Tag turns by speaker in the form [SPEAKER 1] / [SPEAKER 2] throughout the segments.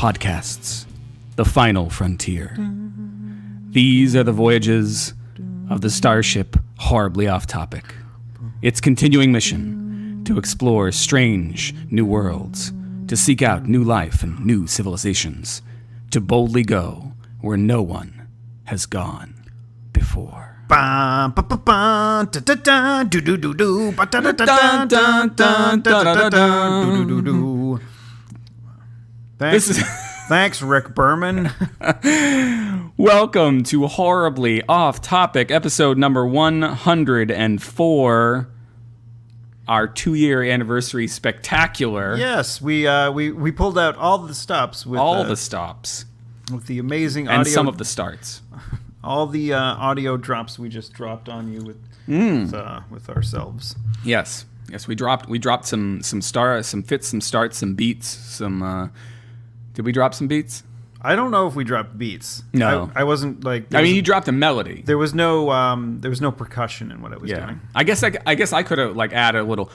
[SPEAKER 1] podcasts, the final frontier. These are the voyages of the starship Horribly Off Topic. Its continuing mission to explore strange new worlds, to seek out new life and new civilizations, to boldly go where no one has gone before.
[SPEAKER 2] Thanks, Rick Berman.
[SPEAKER 1] Welcome to Horribly Off Topic, episode number 104. Our 2-year anniversary spectacular.
[SPEAKER 2] Yes, we pulled out all the stops with
[SPEAKER 1] the stops
[SPEAKER 2] with the amazing audio
[SPEAKER 1] and some of the starts.
[SPEAKER 2] All the audio drops we just dropped on you with ourselves.
[SPEAKER 1] Yes, we dropped some fits, some starts, some beats, did we drop some beats?
[SPEAKER 2] I don't know if we dropped beats.
[SPEAKER 1] No,
[SPEAKER 2] I wasn't like.
[SPEAKER 1] You dropped a melody.
[SPEAKER 2] There was no percussion in what I was doing.
[SPEAKER 1] I guess I could have added a little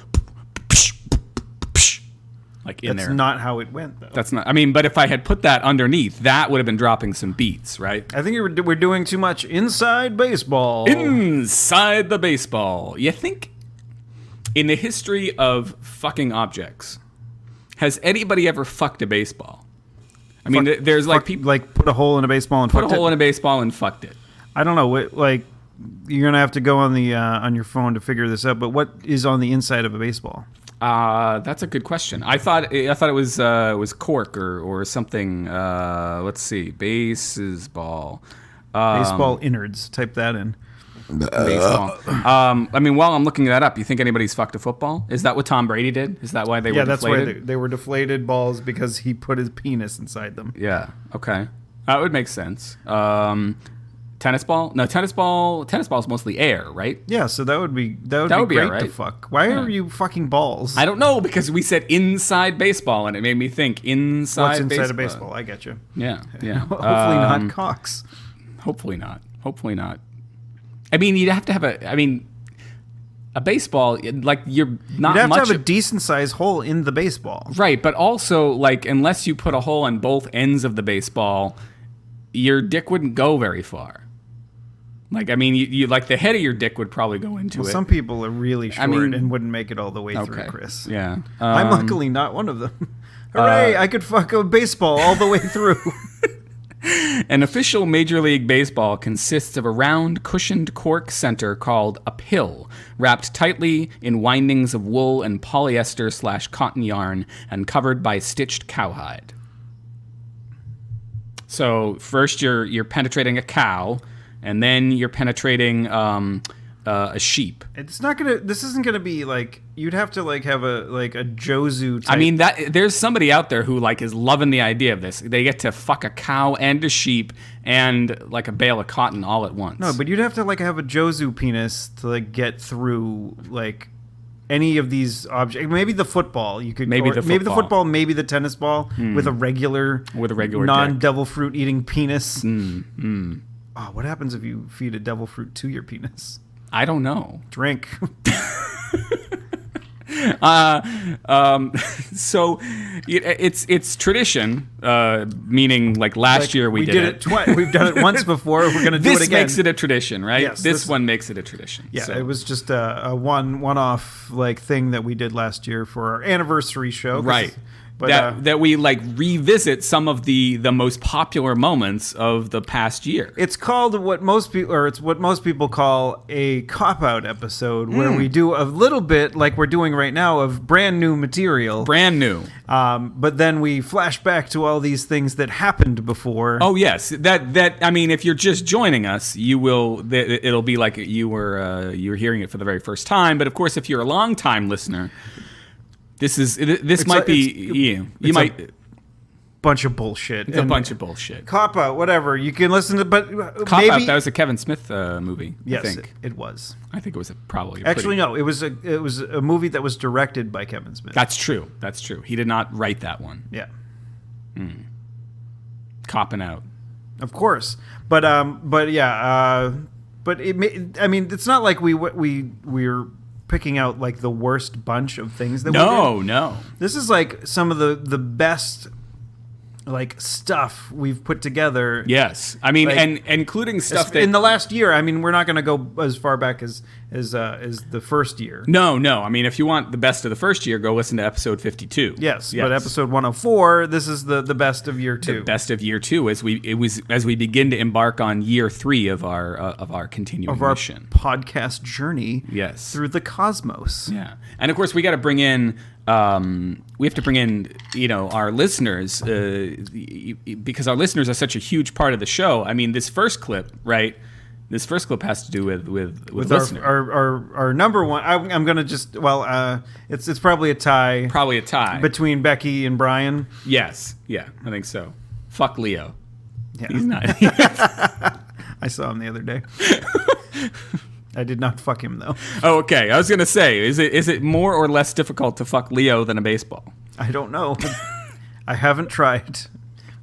[SPEAKER 1] in there.
[SPEAKER 2] That's not how it went, though.
[SPEAKER 1] That's not. But if I had put that underneath, that would have been dropping some beats, right?
[SPEAKER 2] I think we're doing too much inside baseball.
[SPEAKER 1] Inside the baseball. You think in the history of fucking objects, has anybody ever fucked a baseball? There's people
[SPEAKER 2] put a hole in a baseball and
[SPEAKER 1] put a hole in a baseball and fucked it.
[SPEAKER 2] I don't know. You're gonna have to go on the on your phone to figure this out. But what is on the inside of a baseball?
[SPEAKER 1] That's a good question. I thought it was cork or something. Let's see, baseball.
[SPEAKER 2] Baseball innards. Type that in.
[SPEAKER 1] Baseball. While I'm looking that up, you think anybody's fucked a football? Is that what Tom Brady did? Is that why they were deflated?
[SPEAKER 2] Yeah, that's why they were deflated balls, because he put his penis inside them.
[SPEAKER 1] Yeah. Okay. That would make sense. Tennis ball? No, tennis ball is mostly air, right?
[SPEAKER 2] Yeah, so that would be great
[SPEAKER 1] right.
[SPEAKER 2] to fuck. Why are you fucking balls?
[SPEAKER 1] I don't know, because we said inside baseball, and it made me think inside.
[SPEAKER 2] What's inside
[SPEAKER 1] baseball?
[SPEAKER 2] a baseball? I get you.
[SPEAKER 1] Yeah.
[SPEAKER 2] Hopefully not cocks.
[SPEAKER 1] Hopefully not. You'd have to have a baseball, you're not
[SPEAKER 2] You'd have
[SPEAKER 1] much.
[SPEAKER 2] to have a decent sized hole in the baseball.
[SPEAKER 1] Right, but also, unless you put a hole on both ends of the baseball, your dick wouldn't go very far. You the head of your dick would probably go into it.
[SPEAKER 2] Some people are really short and wouldn't make it all the way through, Chris.
[SPEAKER 1] Yeah.
[SPEAKER 2] I'm luckily not one of them. Hooray, I could fuck a baseball all the way through.
[SPEAKER 1] An official Major League Baseball consists of a round, cushioned cork center called a pill, wrapped tightly in windings of wool and polyester/cotton yarn and covered by stitched cowhide. So first you're penetrating a cow, and then you're penetrating a sheep.
[SPEAKER 2] This isn't gonna be you'd have to have a Jozu type.
[SPEAKER 1] There's somebody out there who is loving the idea of this. They get to fuck a cow and a sheep and a bale of cotton all at once.
[SPEAKER 2] No, but you'd have to have a Jozu penis to get through any of these objects. Maybe the football. You could maybe the football, maybe the tennis ball with a regular non-devil fruit eating penis. Oh, what happens if you feed a devil fruit to your penis?
[SPEAKER 1] I don't know.
[SPEAKER 2] Drink.
[SPEAKER 1] So it's tradition, meaning last year we did it
[SPEAKER 2] twice. We've done it once before. We're going to do it again.
[SPEAKER 1] This makes it a tradition, right?
[SPEAKER 2] Yes,
[SPEAKER 1] this one makes it a tradition.
[SPEAKER 2] Yeah,
[SPEAKER 1] so.
[SPEAKER 2] It was just a one-off thing that we did last year for our anniversary show.
[SPEAKER 1] Right. But, that we revisit some of the most popular moments of the past year.
[SPEAKER 2] It's called what most people call a cop-out episode, where we do a little bit like we're doing right now of brand new material.
[SPEAKER 1] Brand new.
[SPEAKER 2] But then we flash back to all these things that happened before.
[SPEAKER 1] Oh yes, if you're just joining us, it'll be like you're hearing it for the very first time. But of course, if you're a long-time listener. This might be you. You might
[SPEAKER 2] bunch of bullshit.
[SPEAKER 1] It's a bunch of bullshit.
[SPEAKER 2] Cop Out, whatever. You can listen to, but
[SPEAKER 1] Cop
[SPEAKER 2] maybe,
[SPEAKER 1] Out. That was a Kevin Smith movie.
[SPEAKER 2] Yes,
[SPEAKER 1] I think.
[SPEAKER 2] it was.
[SPEAKER 1] I think it was probably.
[SPEAKER 2] No. It was a movie that was directed by Kevin Smith.
[SPEAKER 1] That's true. He did not write that one.
[SPEAKER 2] Yeah.
[SPEAKER 1] Copping Out.
[SPEAKER 2] Of course, but yeah, but it's not like we're picking out like the worst bunch of things that we did.
[SPEAKER 1] No.
[SPEAKER 2] This is like some of the best like stuff we've put together.
[SPEAKER 1] Yes, I mean,
[SPEAKER 2] like,
[SPEAKER 1] and including stuff that
[SPEAKER 2] in the last year. I mean, we're not going to go as far back as the first year.
[SPEAKER 1] No. I mean, if you want the best of the first year, go listen to episode 52.
[SPEAKER 2] Yes. But episode 104, this is the best of year 2.
[SPEAKER 1] The best of year 2 as we begin to embark on year 3 of our continuing mission,
[SPEAKER 2] podcast journey.
[SPEAKER 1] Yes,
[SPEAKER 2] through the cosmos.
[SPEAKER 1] Yeah, and of course we got to bring in. We have to bring in, our listeners, because our listeners are such a huge part of the show. I mean, this first clip, right? This first clip has to do with listeners.
[SPEAKER 2] Our number one. I'm gonna just it's probably a tie.
[SPEAKER 1] Probably a tie
[SPEAKER 2] between Becky and Brian.
[SPEAKER 1] Yes, yeah, I think so. Fuck Leo.
[SPEAKER 2] Yeah.
[SPEAKER 1] He's not.
[SPEAKER 2] I saw him the other day. I did not fuck him though.
[SPEAKER 1] Oh, okay. I was gonna say, is it more or less difficult to fuck Leo than a baseball?
[SPEAKER 2] I don't know. I haven't tried.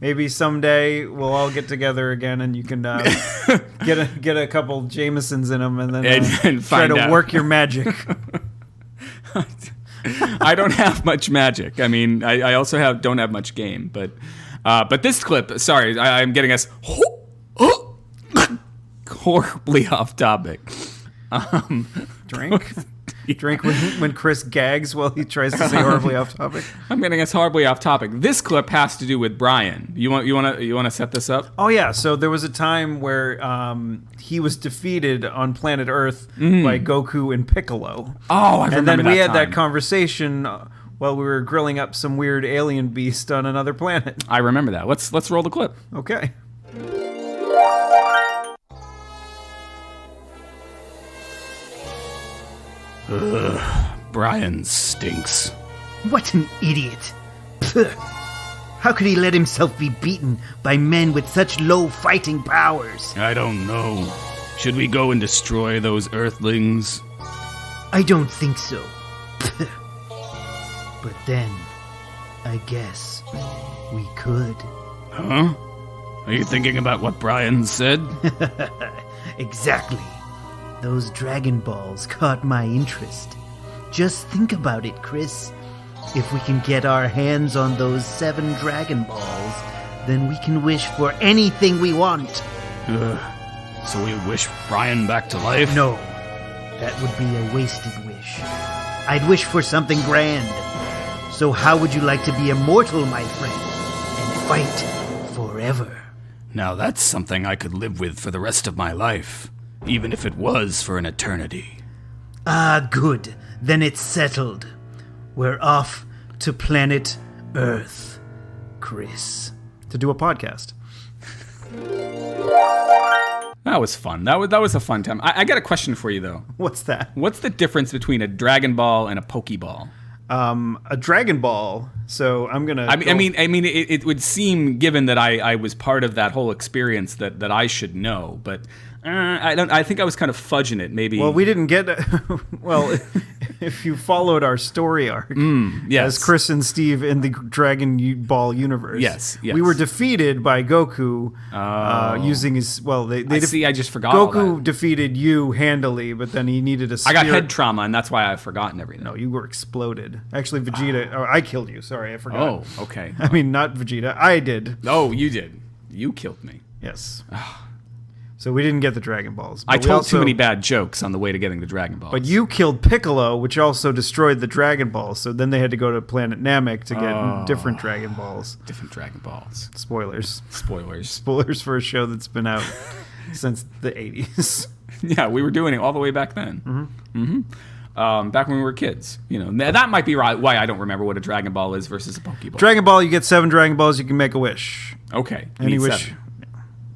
[SPEAKER 2] Maybe someday we'll all get together again, and you can get a couple Jamesons in them, and then
[SPEAKER 1] and
[SPEAKER 2] try to work your magic.
[SPEAKER 1] I don't have much magic. I mean, I also don't have much game, but this clip. Sorry, I'm getting us horribly off topic.
[SPEAKER 2] Drink when Chris gags while he tries to say horribly off topic.
[SPEAKER 1] I'm getting us horribly off topic. This clip has to do with Brian. You want to set this up?
[SPEAKER 2] Oh yeah. So there was a time where he was defeated on planet Earth by Goku and Piccolo.
[SPEAKER 1] Oh, I remember that.
[SPEAKER 2] And then we had
[SPEAKER 1] time.
[SPEAKER 2] that conversation while we were grilling up some weird alien beast on another planet.
[SPEAKER 1] I remember that. Let's roll the clip.
[SPEAKER 2] Okay.
[SPEAKER 1] Brian stinks.
[SPEAKER 3] What an idiot. Pugh. How could he let himself be beaten by men with such low fighting powers?
[SPEAKER 1] I don't know. Should we go and destroy those Earthlings?
[SPEAKER 3] I don't think so. Pugh. But then, I guess we could.
[SPEAKER 1] Huh? Are you thinking about what Brian said?
[SPEAKER 3] Exactly. Those Dragon Balls caught my interest. Just think about it, Chris. If we can get our hands on those 7 Dragon Balls, then we can wish for anything we want.
[SPEAKER 1] So we wish Brian back to life?
[SPEAKER 3] No, that would be a wasted wish. I'd wish for something grand. So how would you like to be immortal, my friend, and fight forever?
[SPEAKER 1] Now that's something I could live with for the rest of my life. Even if it was for an eternity.
[SPEAKER 3] Ah, good. Then it's settled. We're off to planet Earth, Chris.
[SPEAKER 2] To do a podcast.
[SPEAKER 1] That was fun. That was a fun time. I got a question for you, though.
[SPEAKER 2] What's that?
[SPEAKER 1] What's the difference between a Dragon Ball and a Pokeball?
[SPEAKER 2] A Dragon Ball. So I'm gonna.
[SPEAKER 1] I mean, it would seem, given that I was part of that whole experience, that I should know, but. I think I was kind of fudging it, maybe.
[SPEAKER 2] Well, we didn't get... well, if you followed our story arc,
[SPEAKER 1] yes.
[SPEAKER 2] as Chris and Steve in the Dragon Ball universe,
[SPEAKER 1] yes.
[SPEAKER 2] We were defeated by Goku using his... Well,
[SPEAKER 1] I just forgot
[SPEAKER 2] Goku
[SPEAKER 1] all that.
[SPEAKER 2] Defeated you handily, but then he needed a spirit.
[SPEAKER 1] I got head trauma, and that's why I've forgotten everything.
[SPEAKER 2] No, you were exploded. Actually, Vegeta... Oh, I killed you. Sorry, I forgot.
[SPEAKER 1] Oh, okay.
[SPEAKER 2] I mean, not Vegeta. I did.
[SPEAKER 1] Oh, you did. You killed me.
[SPEAKER 2] Yes. So we didn't get the Dragon Balls.
[SPEAKER 1] I told too many bad jokes on the way to getting the Dragon Balls.
[SPEAKER 2] But you killed Piccolo, which also destroyed the Dragon Balls. So then they had to go to Planet Namek to get different Dragon Balls.
[SPEAKER 1] Different Dragon Balls.
[SPEAKER 2] Spoilers.
[SPEAKER 1] Spoilers
[SPEAKER 2] for a show that's been out since the 80s.
[SPEAKER 1] Yeah, we were doing it all the way back then. Back when we were kids. That might be why I don't remember what a Dragon Ball is versus a Pokeball.
[SPEAKER 2] Dragon Ball, you get 7 Dragon Balls, you can make a wish.
[SPEAKER 1] Okay.
[SPEAKER 2] Any wish.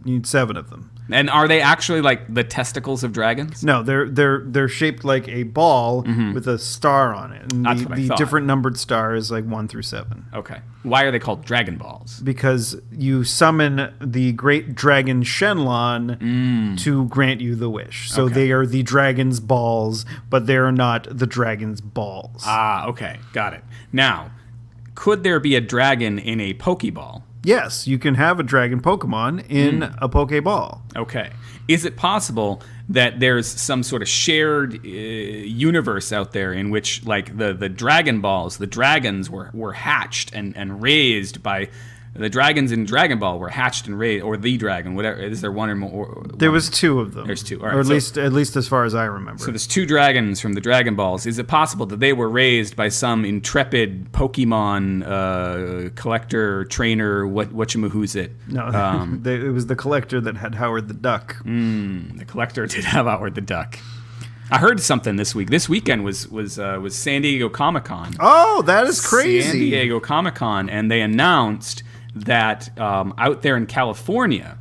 [SPEAKER 2] You need 7 of them.
[SPEAKER 1] And are they actually like the testicles of dragons?
[SPEAKER 2] No, they're shaped like a ball with a star on it. And
[SPEAKER 1] That's what I thought.
[SPEAKER 2] Different numbered star is like 1 through 7.
[SPEAKER 1] Okay. Why are they called Dragon Balls?
[SPEAKER 2] Because you summon the great dragon Shenlong to grant you the wish. So they are the dragon's balls, but they're not the dragon's balls.
[SPEAKER 1] Ah, okay. Got it. Now, could there be a dragon in a Pokeball?
[SPEAKER 2] Yes, you can have a dragon Pokemon in a Pokeball.
[SPEAKER 1] Okay. Is it possible that there's some sort of shared universe out there in which, like, the Dragon Balls, the dragons were hatched and raised by The dragons in Dragon Ball were hatched and raised, or the dragon, whatever. Is there one or more?
[SPEAKER 2] There was 2 of them.
[SPEAKER 1] There's 2, all right,
[SPEAKER 2] or at least as far as I remember.
[SPEAKER 1] So there's 2 dragons from the Dragon Balls. Is it possible that they were raised by some intrepid Pokemon collector, trainer, whatchamahoo's it?
[SPEAKER 2] No, it was the collector that had Howard the Duck.
[SPEAKER 1] The collector did have Howard the Duck. I heard something this week. This weekend was San Diego Comic-Con.
[SPEAKER 2] Oh, that is crazy.
[SPEAKER 1] San Diego Comic-Con, and they announced that out there in California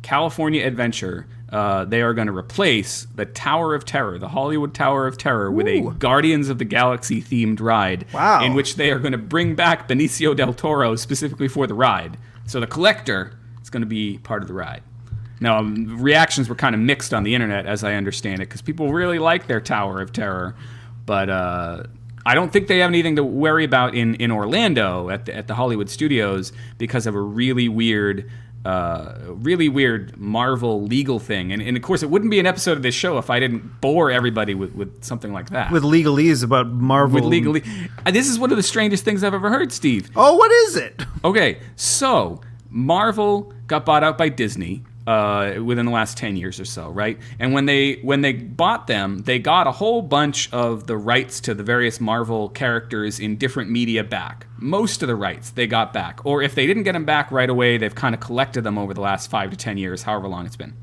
[SPEAKER 1] Adventure, they are going to replace the Tower of Terror, the Hollywood Tower of Terror, with a Guardians of the Galaxy themed ride.
[SPEAKER 2] Wow.
[SPEAKER 1] In which they are going to bring back Benicio del Toro specifically for the ride. So the collector is going to be part of the ride. Now, reactions were kind of mixed on the internet, as I understand it, because people really like their Tower of Terror, but I don't think they have anything to worry about in Orlando at the Hollywood Studios because of a really weird Marvel legal thing. And of course, it wouldn't be an episode of this show if I didn't bore everybody with something like that.
[SPEAKER 2] With legalese about Marvel.
[SPEAKER 1] With legalese. This is one of the strangest things I've ever heard, Steve.
[SPEAKER 2] Oh, what is it?
[SPEAKER 1] Okay, so Marvel got bought out by Disney within the last 10 years or so, right? And when they bought them, they got a whole bunch of the rights to the various Marvel characters in different media back. Most of the rights they got back. Or if they didn't get them back right away, they've kind of collected them over the last 5 to 10 years, however long it's been.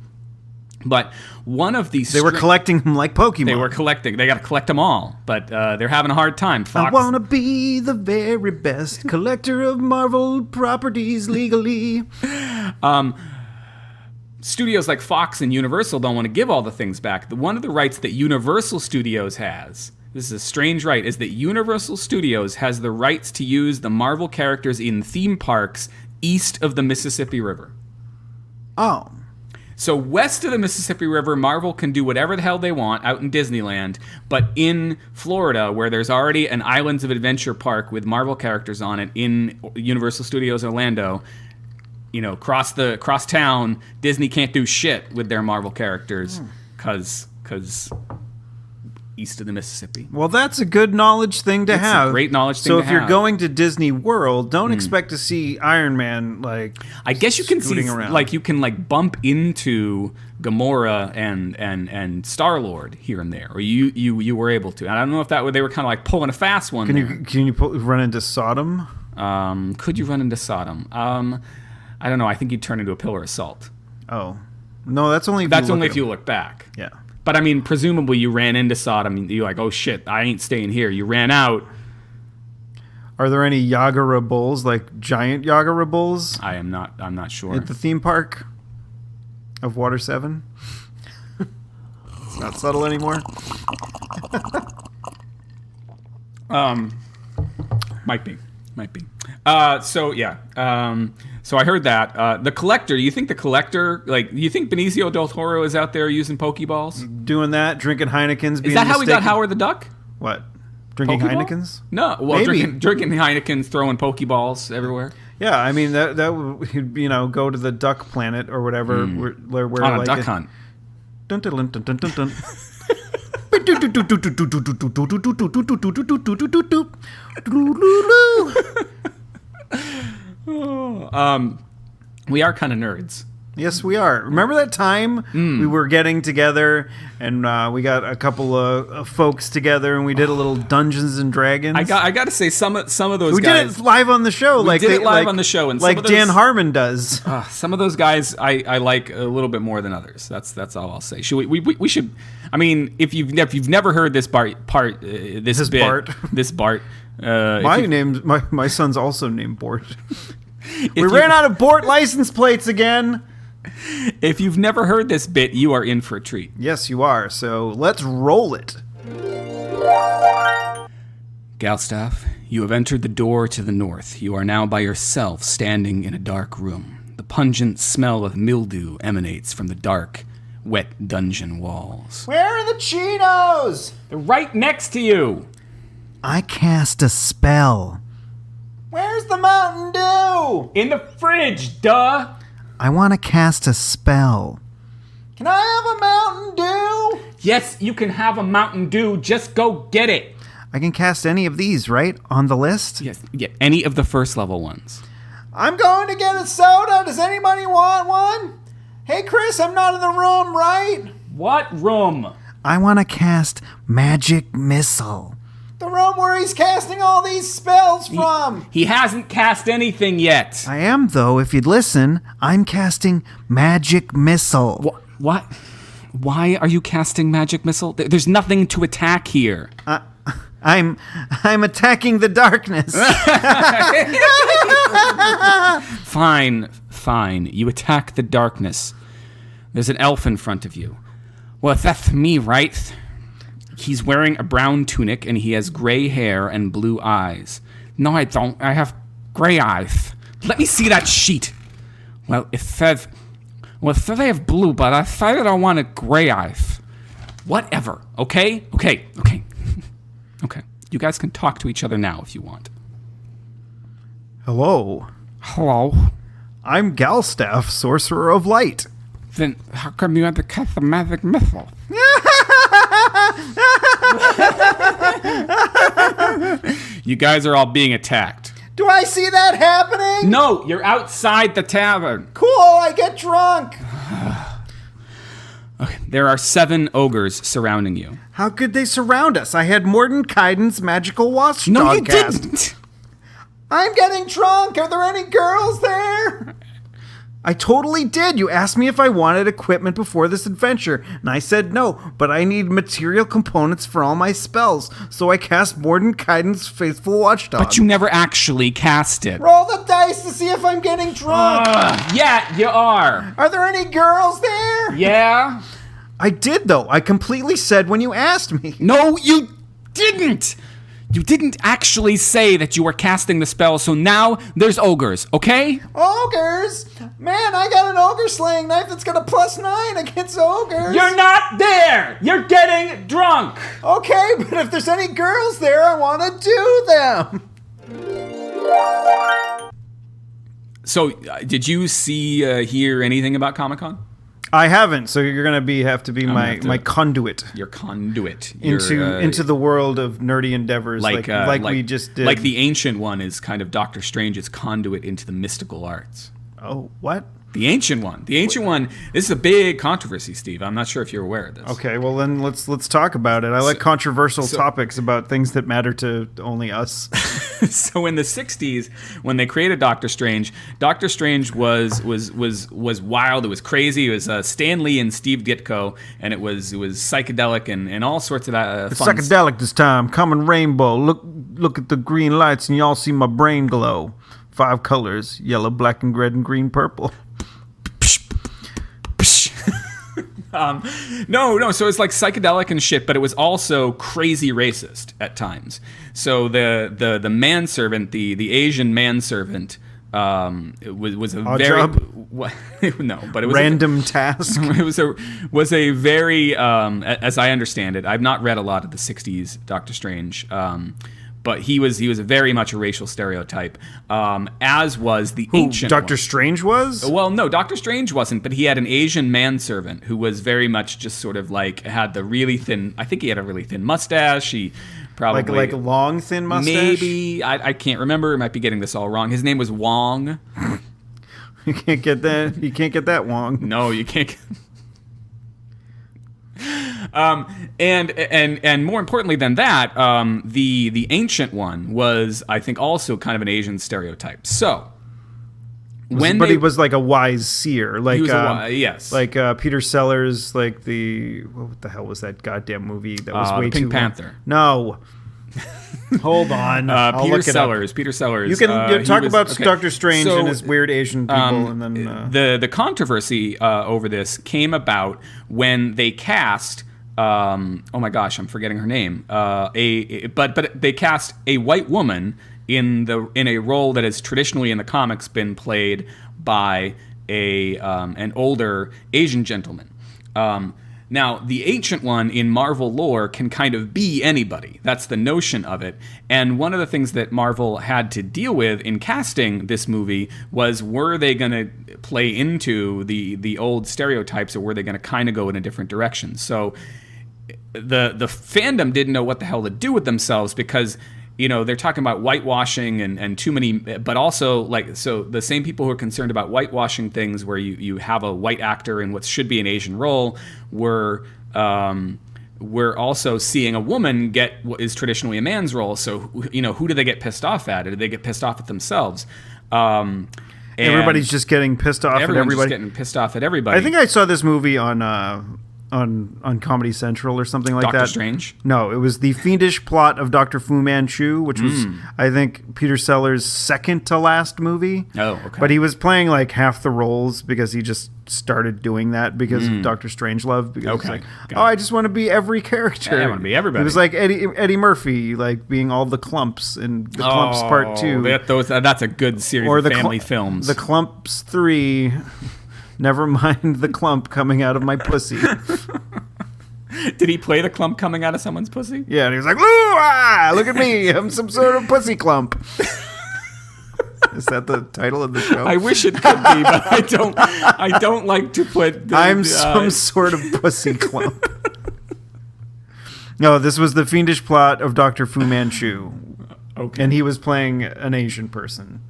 [SPEAKER 1] But one of these...
[SPEAKER 2] They were collecting them like Pokemon.
[SPEAKER 1] They were collecting. They got to collect them all. But they're having a hard time. Fox...
[SPEAKER 2] I want to be the very best collector of Marvel properties legally.
[SPEAKER 1] Studios like Fox and Universal don't want to give all the things back. One of the rights that Universal Studios has, this is a strange right, is that Universal Studios has the rights to use the Marvel characters in theme parks east of the Mississippi River.
[SPEAKER 2] Oh.
[SPEAKER 1] So west of the Mississippi River, Marvel can do whatever the hell they want out in Disneyland, but in Florida, where there's already an Islands of Adventure park with Marvel characters on it in Universal Studios Orlando, you know, cross town, Disney can't do shit with their Marvel characters because east of the Mississippi.
[SPEAKER 2] Well, that's a good knowledge thing to have.
[SPEAKER 1] It's a great knowledge thing
[SPEAKER 2] to
[SPEAKER 1] have.
[SPEAKER 2] So if you're going to Disney World, don't expect to see Iron Man
[SPEAKER 1] I guess you can see
[SPEAKER 2] around.
[SPEAKER 1] You can bump into Gamora and Star-Lord here and there, or you were able to. And I don't know if they were kind of pulling a fast one.
[SPEAKER 2] Can you run into Sodom?
[SPEAKER 1] Could you run into Sodom? I don't know. I think you'd turn into a pillar of salt.
[SPEAKER 2] Oh. No, that's only
[SPEAKER 1] if you look back.
[SPEAKER 2] Yeah.
[SPEAKER 1] But I mean, presumably you ran into Sodom. You're like, oh shit, I ain't staying here. You ran out.
[SPEAKER 2] Are there any Yagara bulls, like giant Yagara bulls?
[SPEAKER 1] I'm not sure.
[SPEAKER 2] At the theme park of Water 7? It's not subtle anymore.
[SPEAKER 1] Might be. So yeah. So I heard that. The Collector, do you think Benicio del Toro is out there using Pokeballs?
[SPEAKER 2] Doing that, drinking Heinekens.
[SPEAKER 1] Is that how we got Howard the Duck?
[SPEAKER 2] What? Drinking
[SPEAKER 1] Pokeball?
[SPEAKER 2] Heinekens?
[SPEAKER 1] No. Well, drinking Heinekens, throwing Pokeballs everywhere.
[SPEAKER 2] Yeah, I mean, that would, go to the duck planet or whatever. Where
[SPEAKER 1] on a duck hunt.
[SPEAKER 2] Dun, dun, dun, dun, dun, dun.
[SPEAKER 1] We are kind of nerds.
[SPEAKER 2] Yes, we are. Remember that time we were getting together and we got a couple of folks together and we did a little Dungeons and Dragons?
[SPEAKER 1] I got to say some of those
[SPEAKER 2] we
[SPEAKER 1] guys.
[SPEAKER 2] We did it live on the show.
[SPEAKER 1] We did it live on the show, and
[SPEAKER 2] like Dan Harmon does.
[SPEAKER 1] Some of those guys I like a little bit more than others. That's all I'll say. Should we should. I mean, if you've never heard this Bart,
[SPEAKER 2] my son's also named Bort. We ran out of Bort license plates again.
[SPEAKER 1] If you've never heard this bit, you are in for a treat.
[SPEAKER 2] Yes, you are. So let's roll it.
[SPEAKER 1] Galstaff, you have entered the door to the north. You are now by yourself, standing in a dark room. The pungent smell of mildew emanates from the dark, wet dungeon walls.
[SPEAKER 2] Where are the Cheetos?
[SPEAKER 1] They're right next to you.
[SPEAKER 3] I cast a spell.
[SPEAKER 2] Where's the Mountain Dew?
[SPEAKER 1] In the fridge, duh.
[SPEAKER 3] I want to cast a spell.
[SPEAKER 2] Can I have a Mountain Dew?
[SPEAKER 1] Yes, you can have a Mountain Dew. Just go get it.
[SPEAKER 3] I can cast any of these, right? On the list?
[SPEAKER 1] Yes, yeah, any of the first level ones.
[SPEAKER 2] I'm going to get a soda. Does anybody want one? Hey, Chris, I'm not in the room, right?
[SPEAKER 1] What room?
[SPEAKER 3] I want to cast Magic Missile.
[SPEAKER 2] The room where he's casting all these spells from.
[SPEAKER 1] He hasn't cast anything yet.
[SPEAKER 3] I am, though, if you'd listen. I'm casting Magic Missile.
[SPEAKER 1] What? Why are you casting Magic Missile? There's nothing to attack here.
[SPEAKER 2] I'm attacking the darkness.
[SPEAKER 1] Fine. You attack the darkness. There's an elf in front of you. Well, that's me, right? He's wearing a brown tunic, and he has gray hair and blue eyes. No, I don't. I have gray eyes. Let me see that sheet. Well, it says I have blue, but I decided I wanted gray eyes. Whatever, okay? Okay. You guys can talk to each other now if you want.
[SPEAKER 2] Hello. I'm Galstaff, Sorcerer of Light.
[SPEAKER 1] Then how come you had to cast the Magic Missile? You guys are all being attacked.
[SPEAKER 2] Do I see that happening?
[SPEAKER 1] No, you're outside the tavern.
[SPEAKER 2] Cool, I get drunk.
[SPEAKER 1] Okay, there are 7 ogres surrounding you.
[SPEAKER 2] How could they surround us? I had Mordenkainen's magical watchdog
[SPEAKER 1] No, you
[SPEAKER 2] cast.
[SPEAKER 1] didn't.
[SPEAKER 2] I'm getting drunk. Are there any girls there? I totally did. You asked me if I wanted equipment before this adventure, and I said no, but I need material components for all my spells, so I cast Mordenkainen's faithful watchdog.
[SPEAKER 1] But you never actually cast it.
[SPEAKER 2] Roll the dice to see if I'm getting drunk.
[SPEAKER 1] Yeah, you are.
[SPEAKER 2] Are there any girls there?
[SPEAKER 1] Yeah?
[SPEAKER 2] I did, though. I completely said when you asked me.
[SPEAKER 1] No, you didn't. You didn't actually say that you were casting the spell, so now there's ogres, okay?
[SPEAKER 2] Ogres? Man, I got an ogre slaying knife that's got a +9 against ogres.
[SPEAKER 1] You're not there! You're getting drunk!
[SPEAKER 2] Okay, but if there's any girls there, I want to do them.
[SPEAKER 1] So, did you hear anything about Comic-Con?
[SPEAKER 2] I haven't, so you're gonna have to be my conduit.
[SPEAKER 1] Your conduit
[SPEAKER 2] into the world of nerdy endeavors, like we just did.
[SPEAKER 1] Like the Ancient One is kind of Doctor Strange's conduit into the mystical arts.
[SPEAKER 2] Oh, what?
[SPEAKER 1] The Ancient One. This is a big controversy, Steve. I'm not sure if you're aware of this.
[SPEAKER 2] Okay, well then let's talk about it. I like controversial topics about things that matter to only us.
[SPEAKER 1] So in the 60s, when they created Doctor Strange was wild. It was crazy. It was Stan Lee and Steve Ditko, and it was psychedelic and all sorts of
[SPEAKER 2] It's
[SPEAKER 1] fun.
[SPEAKER 2] psychedelic this time. Common rainbow. Look at the green lights, and y'all see my brain glow. 5 colors: yellow, black, and red, and green, purple.
[SPEAKER 1] No. So it's like psychedelic and shit, but it was also crazy racist at times. So the manservant, the Asian manservant, was a no, but it was
[SPEAKER 2] random task.
[SPEAKER 1] It was a very as I understand it. I've not read a lot of the '60s Doctor Strange. But he was very much a racial stereotype, as was the Ancient
[SPEAKER 2] Doctor
[SPEAKER 1] One.
[SPEAKER 2] Strange was?
[SPEAKER 1] Well, no, Doctor Strange wasn't, but he had an Asian manservant who was very much just sort of like had the really thin. I think he had a really thin mustache. He probably
[SPEAKER 2] like a long thin mustache.
[SPEAKER 1] Maybe I can't remember. I might be getting this all wrong. His name was Wong.
[SPEAKER 2] You can't get that. You can't get that Wong.
[SPEAKER 1] No, you can't. And more importantly than that, the Ancient One was, I think, also kind of an Asian stereotype. So,
[SPEAKER 2] he was like a wise seer, like
[SPEAKER 1] yes,
[SPEAKER 2] like Peter Sellers, like what the hell was that goddamn movie that was way
[SPEAKER 1] Pink
[SPEAKER 2] too
[SPEAKER 1] Panther?
[SPEAKER 2] Long? No. Hold on. I'll
[SPEAKER 1] Peter
[SPEAKER 2] look it
[SPEAKER 1] Sellers.
[SPEAKER 2] up.
[SPEAKER 1] Peter Sellers.
[SPEAKER 2] You can talk about
[SPEAKER 1] okay.
[SPEAKER 2] Doctor Strange and his weird Asian people, and then
[SPEAKER 1] the controversy over this came about when they cast. Oh my gosh, I'm forgetting her name. But they cast a white woman in a role that has traditionally in the comics been played by an older Asian gentleman. Now, the Ancient One in Marvel lore can kind of be anybody. That's the notion of it. And one of the things that Marvel had to deal with in casting this movie was, were they going to play into the old stereotypes, or were they going to kind of go in a different direction? So the fandom didn't know what the hell to do with themselves, because they're talking about whitewashing and too many, but also so the same people who are concerned about whitewashing things where you have a white actor in what should be an Asian role we're also seeing a woman get what is traditionally a man's role. So, who do they get pissed off at? Or do they get pissed off at themselves?
[SPEAKER 2] Everybody's just getting pissed off at everybody.
[SPEAKER 1] Everyone's just getting pissed off at everybody.
[SPEAKER 2] I think I saw this movie on Comedy Central or something like that.
[SPEAKER 1] Doctor Strange?
[SPEAKER 2] No, it was The Fiendish Plot of Dr. Fu Manchu, which was, I think, Peter Sellers' second to last movie.
[SPEAKER 1] Oh, okay.
[SPEAKER 2] But he was playing like half the roles because he just started doing that because of Dr. Strangelove. Because it's like, I just want to be every character.
[SPEAKER 1] Yeah, I want to be everybody.
[SPEAKER 2] It was like Eddie Murphy, like being all the Clumps in The Clumps Part 2.
[SPEAKER 1] That's a good series of family films.
[SPEAKER 2] The Clumps 3... Never mind the clump coming out of my pussy.
[SPEAKER 1] Did he play the clump coming out of someone's pussy?
[SPEAKER 2] Yeah, and he was like, "Ooh, look at me. I'm some sort of pussy clump." Is that the title of the show?
[SPEAKER 1] I wish it could be, but I don't like to put
[SPEAKER 2] I'm some sort of pussy clump. No, this was The Fiendish Plot of Dr. Fu Manchu.
[SPEAKER 1] Okay.
[SPEAKER 2] And he was playing an Asian person.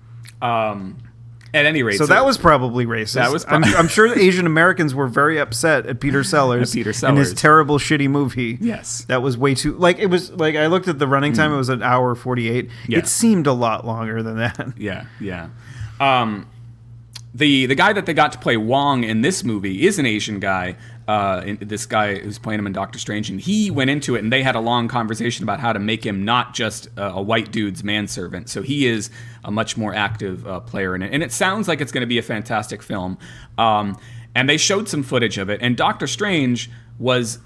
[SPEAKER 1] At any rate,
[SPEAKER 2] so that was probably racist.
[SPEAKER 1] That was
[SPEAKER 2] I'm sure the Asian Americans were very upset at Peter Sellers in his terrible, shitty movie.
[SPEAKER 1] Yes,
[SPEAKER 2] that was way too. Like it was like I looked at the running time; it was an hour 48. Yeah. It seemed a lot longer than that.
[SPEAKER 1] Yeah. The guy that they got to play Wong in this movie is an Asian guy. This guy who's playing him in Doctor Strange, and he went into it, and they had a long conversation about how to make him not just a white dude's manservant. So he is a much more active player in it, and it sounds like it's going to be a fantastic film. And they showed some footage of it, and Doctor Strange was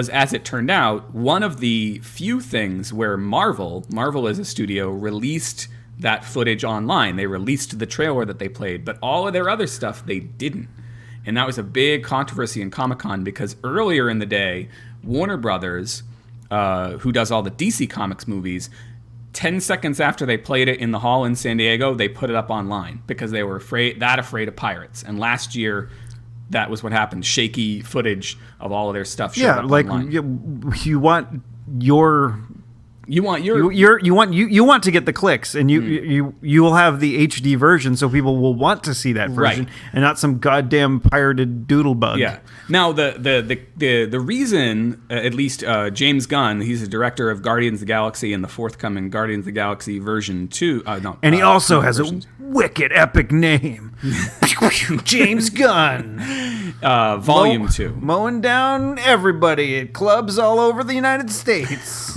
[SPEAKER 1] as it turned out one of the few things where Marvel as a studio released that footage online. They released the trailer that they played, but all of their other stuff they didn't. And that was a big controversy in Comic-Con because earlier in the day, Warner Brothers, who does all the DC Comics movies, 10 seconds after they played it in the hall in San Diego, they put it up online because they were afraid of pirates. And last year, that was what happened. Shaky footage of all of their stuff showed up online.
[SPEAKER 2] You want your... You want to get the clicks, and you will have the HD version, so people will want to see that version, and not some goddamn pirated doodlebug.
[SPEAKER 1] Yeah. Now the reason, at least James Gunn, he's the director of Guardians of the Galaxy and the forthcoming Guardians of the Galaxy version 2.
[SPEAKER 2] And he also has a wicked epic name, James Gunn.
[SPEAKER 1] Volume 2.
[SPEAKER 2] Mowing down everybody at clubs all over the United States.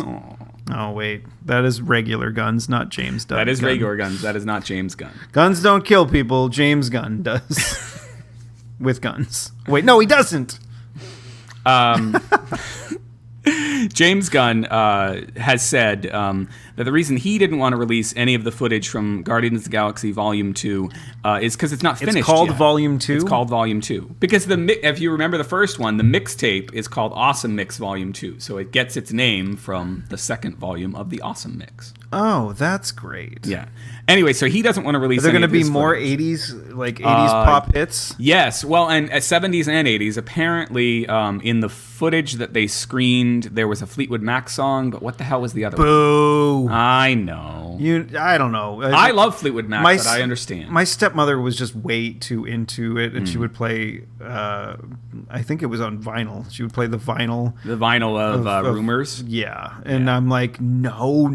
[SPEAKER 2] Oh, wait. That is regular Guns, not James Gunn.
[SPEAKER 1] That is regular Guns. That is not James Gunn.
[SPEAKER 2] Guns don't kill people. James Gunn does. With guns. Wait, no, he doesn't.
[SPEAKER 1] James Gunn has said that the reason he didn't want to release any of the footage from Guardians of the Galaxy Volume 2 is because it's not finished
[SPEAKER 2] It's called
[SPEAKER 1] yet.
[SPEAKER 2] Volume 2?
[SPEAKER 1] It's called Volume 2. Because if you remember the first one, the mixtape is called Awesome Mix Volume 2. So it gets its name from the second volume of the Awesome Mix.
[SPEAKER 2] Oh, that's great.
[SPEAKER 1] Yeah. Anyway, so he doesn't want to release.
[SPEAKER 2] Are there
[SPEAKER 1] going to
[SPEAKER 2] be more
[SPEAKER 1] footage.
[SPEAKER 2] 80s, like 80s pop hits?
[SPEAKER 1] Yes. Well, and at 70s and 80s, apparently in the footage that they screened, there was a Fleetwood Mac song, but what the hell was the other one?
[SPEAKER 2] Boo.
[SPEAKER 1] I know.
[SPEAKER 2] I don't know.
[SPEAKER 1] I love Fleetwood Mac, but I understand.
[SPEAKER 2] My stepmother was just way too into it, and she would play, I think it was on vinyl. She would play the vinyl.
[SPEAKER 1] The vinyl of Rumors?
[SPEAKER 2] Yeah. And I'm like, no.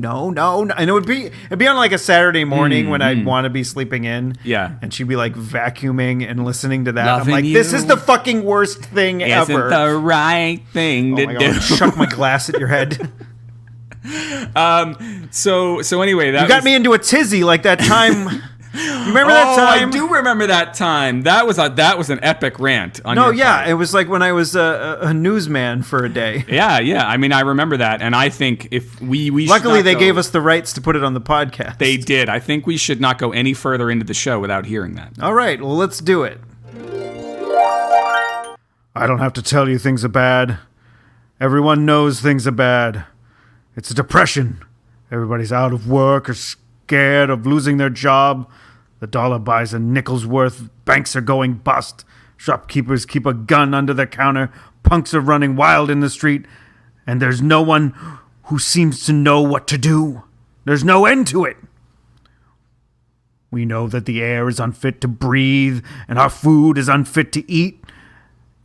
[SPEAKER 2] And it would be on like a Saturday morning when I'd want to be sleeping in.
[SPEAKER 1] Yeah.
[SPEAKER 2] And she'd be like vacuuming and listening to that.
[SPEAKER 1] Loving
[SPEAKER 2] I'm like, this is the fucking worst thing ever.
[SPEAKER 1] Isn't the right thing to do.
[SPEAKER 2] God, chuck my glass at your head.
[SPEAKER 1] So anyway,
[SPEAKER 2] you got me into a tizzy like that time. You remember that time?
[SPEAKER 1] I do remember that time. That was an epic rant. On your part.
[SPEAKER 2] It was like when I was a newsman for a day.
[SPEAKER 1] Yeah. I mean, I remember that, and I think if we
[SPEAKER 2] luckily they gave us the rights to put it on the podcast.
[SPEAKER 1] They did. I think we should not go any further into the show without hearing that.
[SPEAKER 2] All right, well, let's do it. I don't have to tell you things are bad. Everyone knows things are bad. It's a depression. Everybody's out of work or scared of losing their job. The dollar buys a nickel's worth. Banks are going bust. Shopkeepers keep a gun under their counter. Punks are running wild in the street. And there's no one who seems to know what to do. There's no end to it. We know that the air is unfit to breathe and our food is unfit to eat.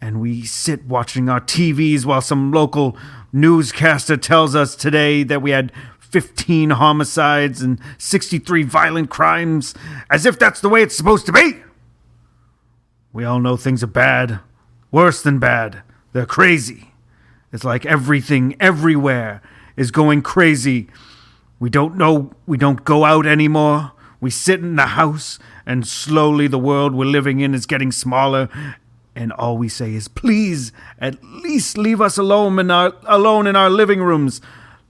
[SPEAKER 2] And we sit watching our TVs while some local newscaster tells us today that we had 15 homicides and 63 violent crimes, as if that's the way it's supposed to be. We all know things are bad, worse than bad. They're crazy. It's like everything everywhere is going crazy. We don't go out anymore. We sit in the house, and slowly the world we're living in is getting smaller. And all we say is, please, at least leave us alone in our living rooms.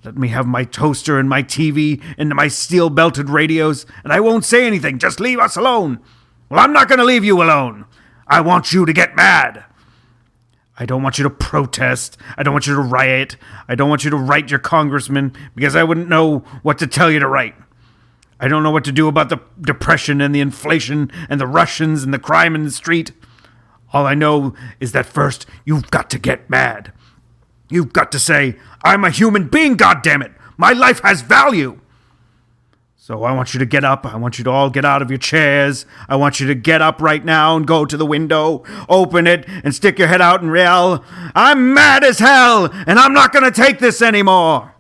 [SPEAKER 2] Let me have my toaster and my TV and my steel-belted radios, and I won't say anything. Just leave us alone. Well, I'm not going to leave you alone. I want you to get mad. I don't want you to protest. I don't want you to riot. I don't want you to write your congressman, because I wouldn't know what to tell you to write. I don't know what to do about the depression and the inflation and the Russians and the crime in the street. All I know is that first, you've got to get mad. You've got to say, I'm a human being, goddammit. My life has value. So I want you to get up. I want you to all get out of your chairs. I want you to get up right now and go to the window, open it, and stick your head out and yell, I'm mad as hell, and I'm not going to take this anymore.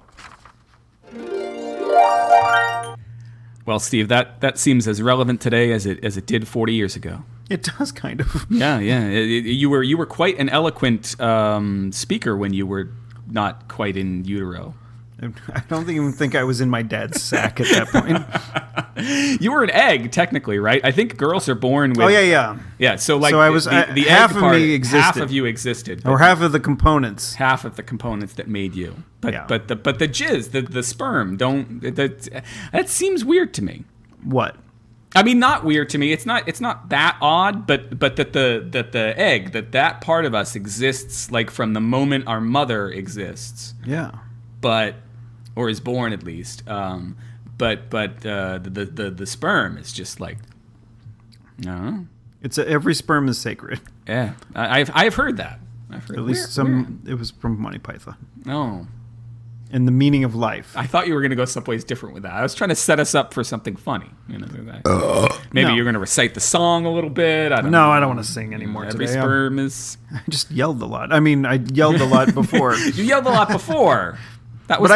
[SPEAKER 1] Well, Steve, that seems as relevant today as it did 40 years ago.
[SPEAKER 2] It does, kind of.
[SPEAKER 1] Yeah. You were quite an eloquent speaker when you were not quite in utero.
[SPEAKER 2] I don't even think I was in my dad's sack at that point.
[SPEAKER 1] You were an egg, technically, right? I think girls are born with...
[SPEAKER 2] Oh, yeah.
[SPEAKER 1] Yeah, so like
[SPEAKER 2] I was,
[SPEAKER 1] the
[SPEAKER 2] half
[SPEAKER 1] egg
[SPEAKER 2] of
[SPEAKER 1] part,
[SPEAKER 2] me existed.
[SPEAKER 1] half of you existed.
[SPEAKER 2] Or half of the components.
[SPEAKER 1] Half of the components that made you. But
[SPEAKER 2] Yeah.
[SPEAKER 1] but the jizz, the sperm, that seems weird to me.
[SPEAKER 2] What?
[SPEAKER 1] I mean, not weird to me. It's not that odd, but that the egg, that part of us exists like from the moment our mother exists.
[SPEAKER 2] Yeah.
[SPEAKER 1] Or is born at least. But the sperm is just like, no.
[SPEAKER 2] Every sperm is sacred.
[SPEAKER 1] Yeah, I've heard that. I've heard
[SPEAKER 2] At least it was from Monty Python.
[SPEAKER 1] Oh.
[SPEAKER 2] And the meaning of life.
[SPEAKER 1] I thought you were going to go someplace different with that. I was trying to set us up for something funny. Maybe
[SPEAKER 2] No.
[SPEAKER 1] you're going to recite the song a little bit. I don't
[SPEAKER 2] want to sing anymore
[SPEAKER 1] Every
[SPEAKER 2] today.
[SPEAKER 1] sperm is...
[SPEAKER 2] I just yelled a lot. I mean, I yelled a lot before.
[SPEAKER 1] You yelled a lot before. That was...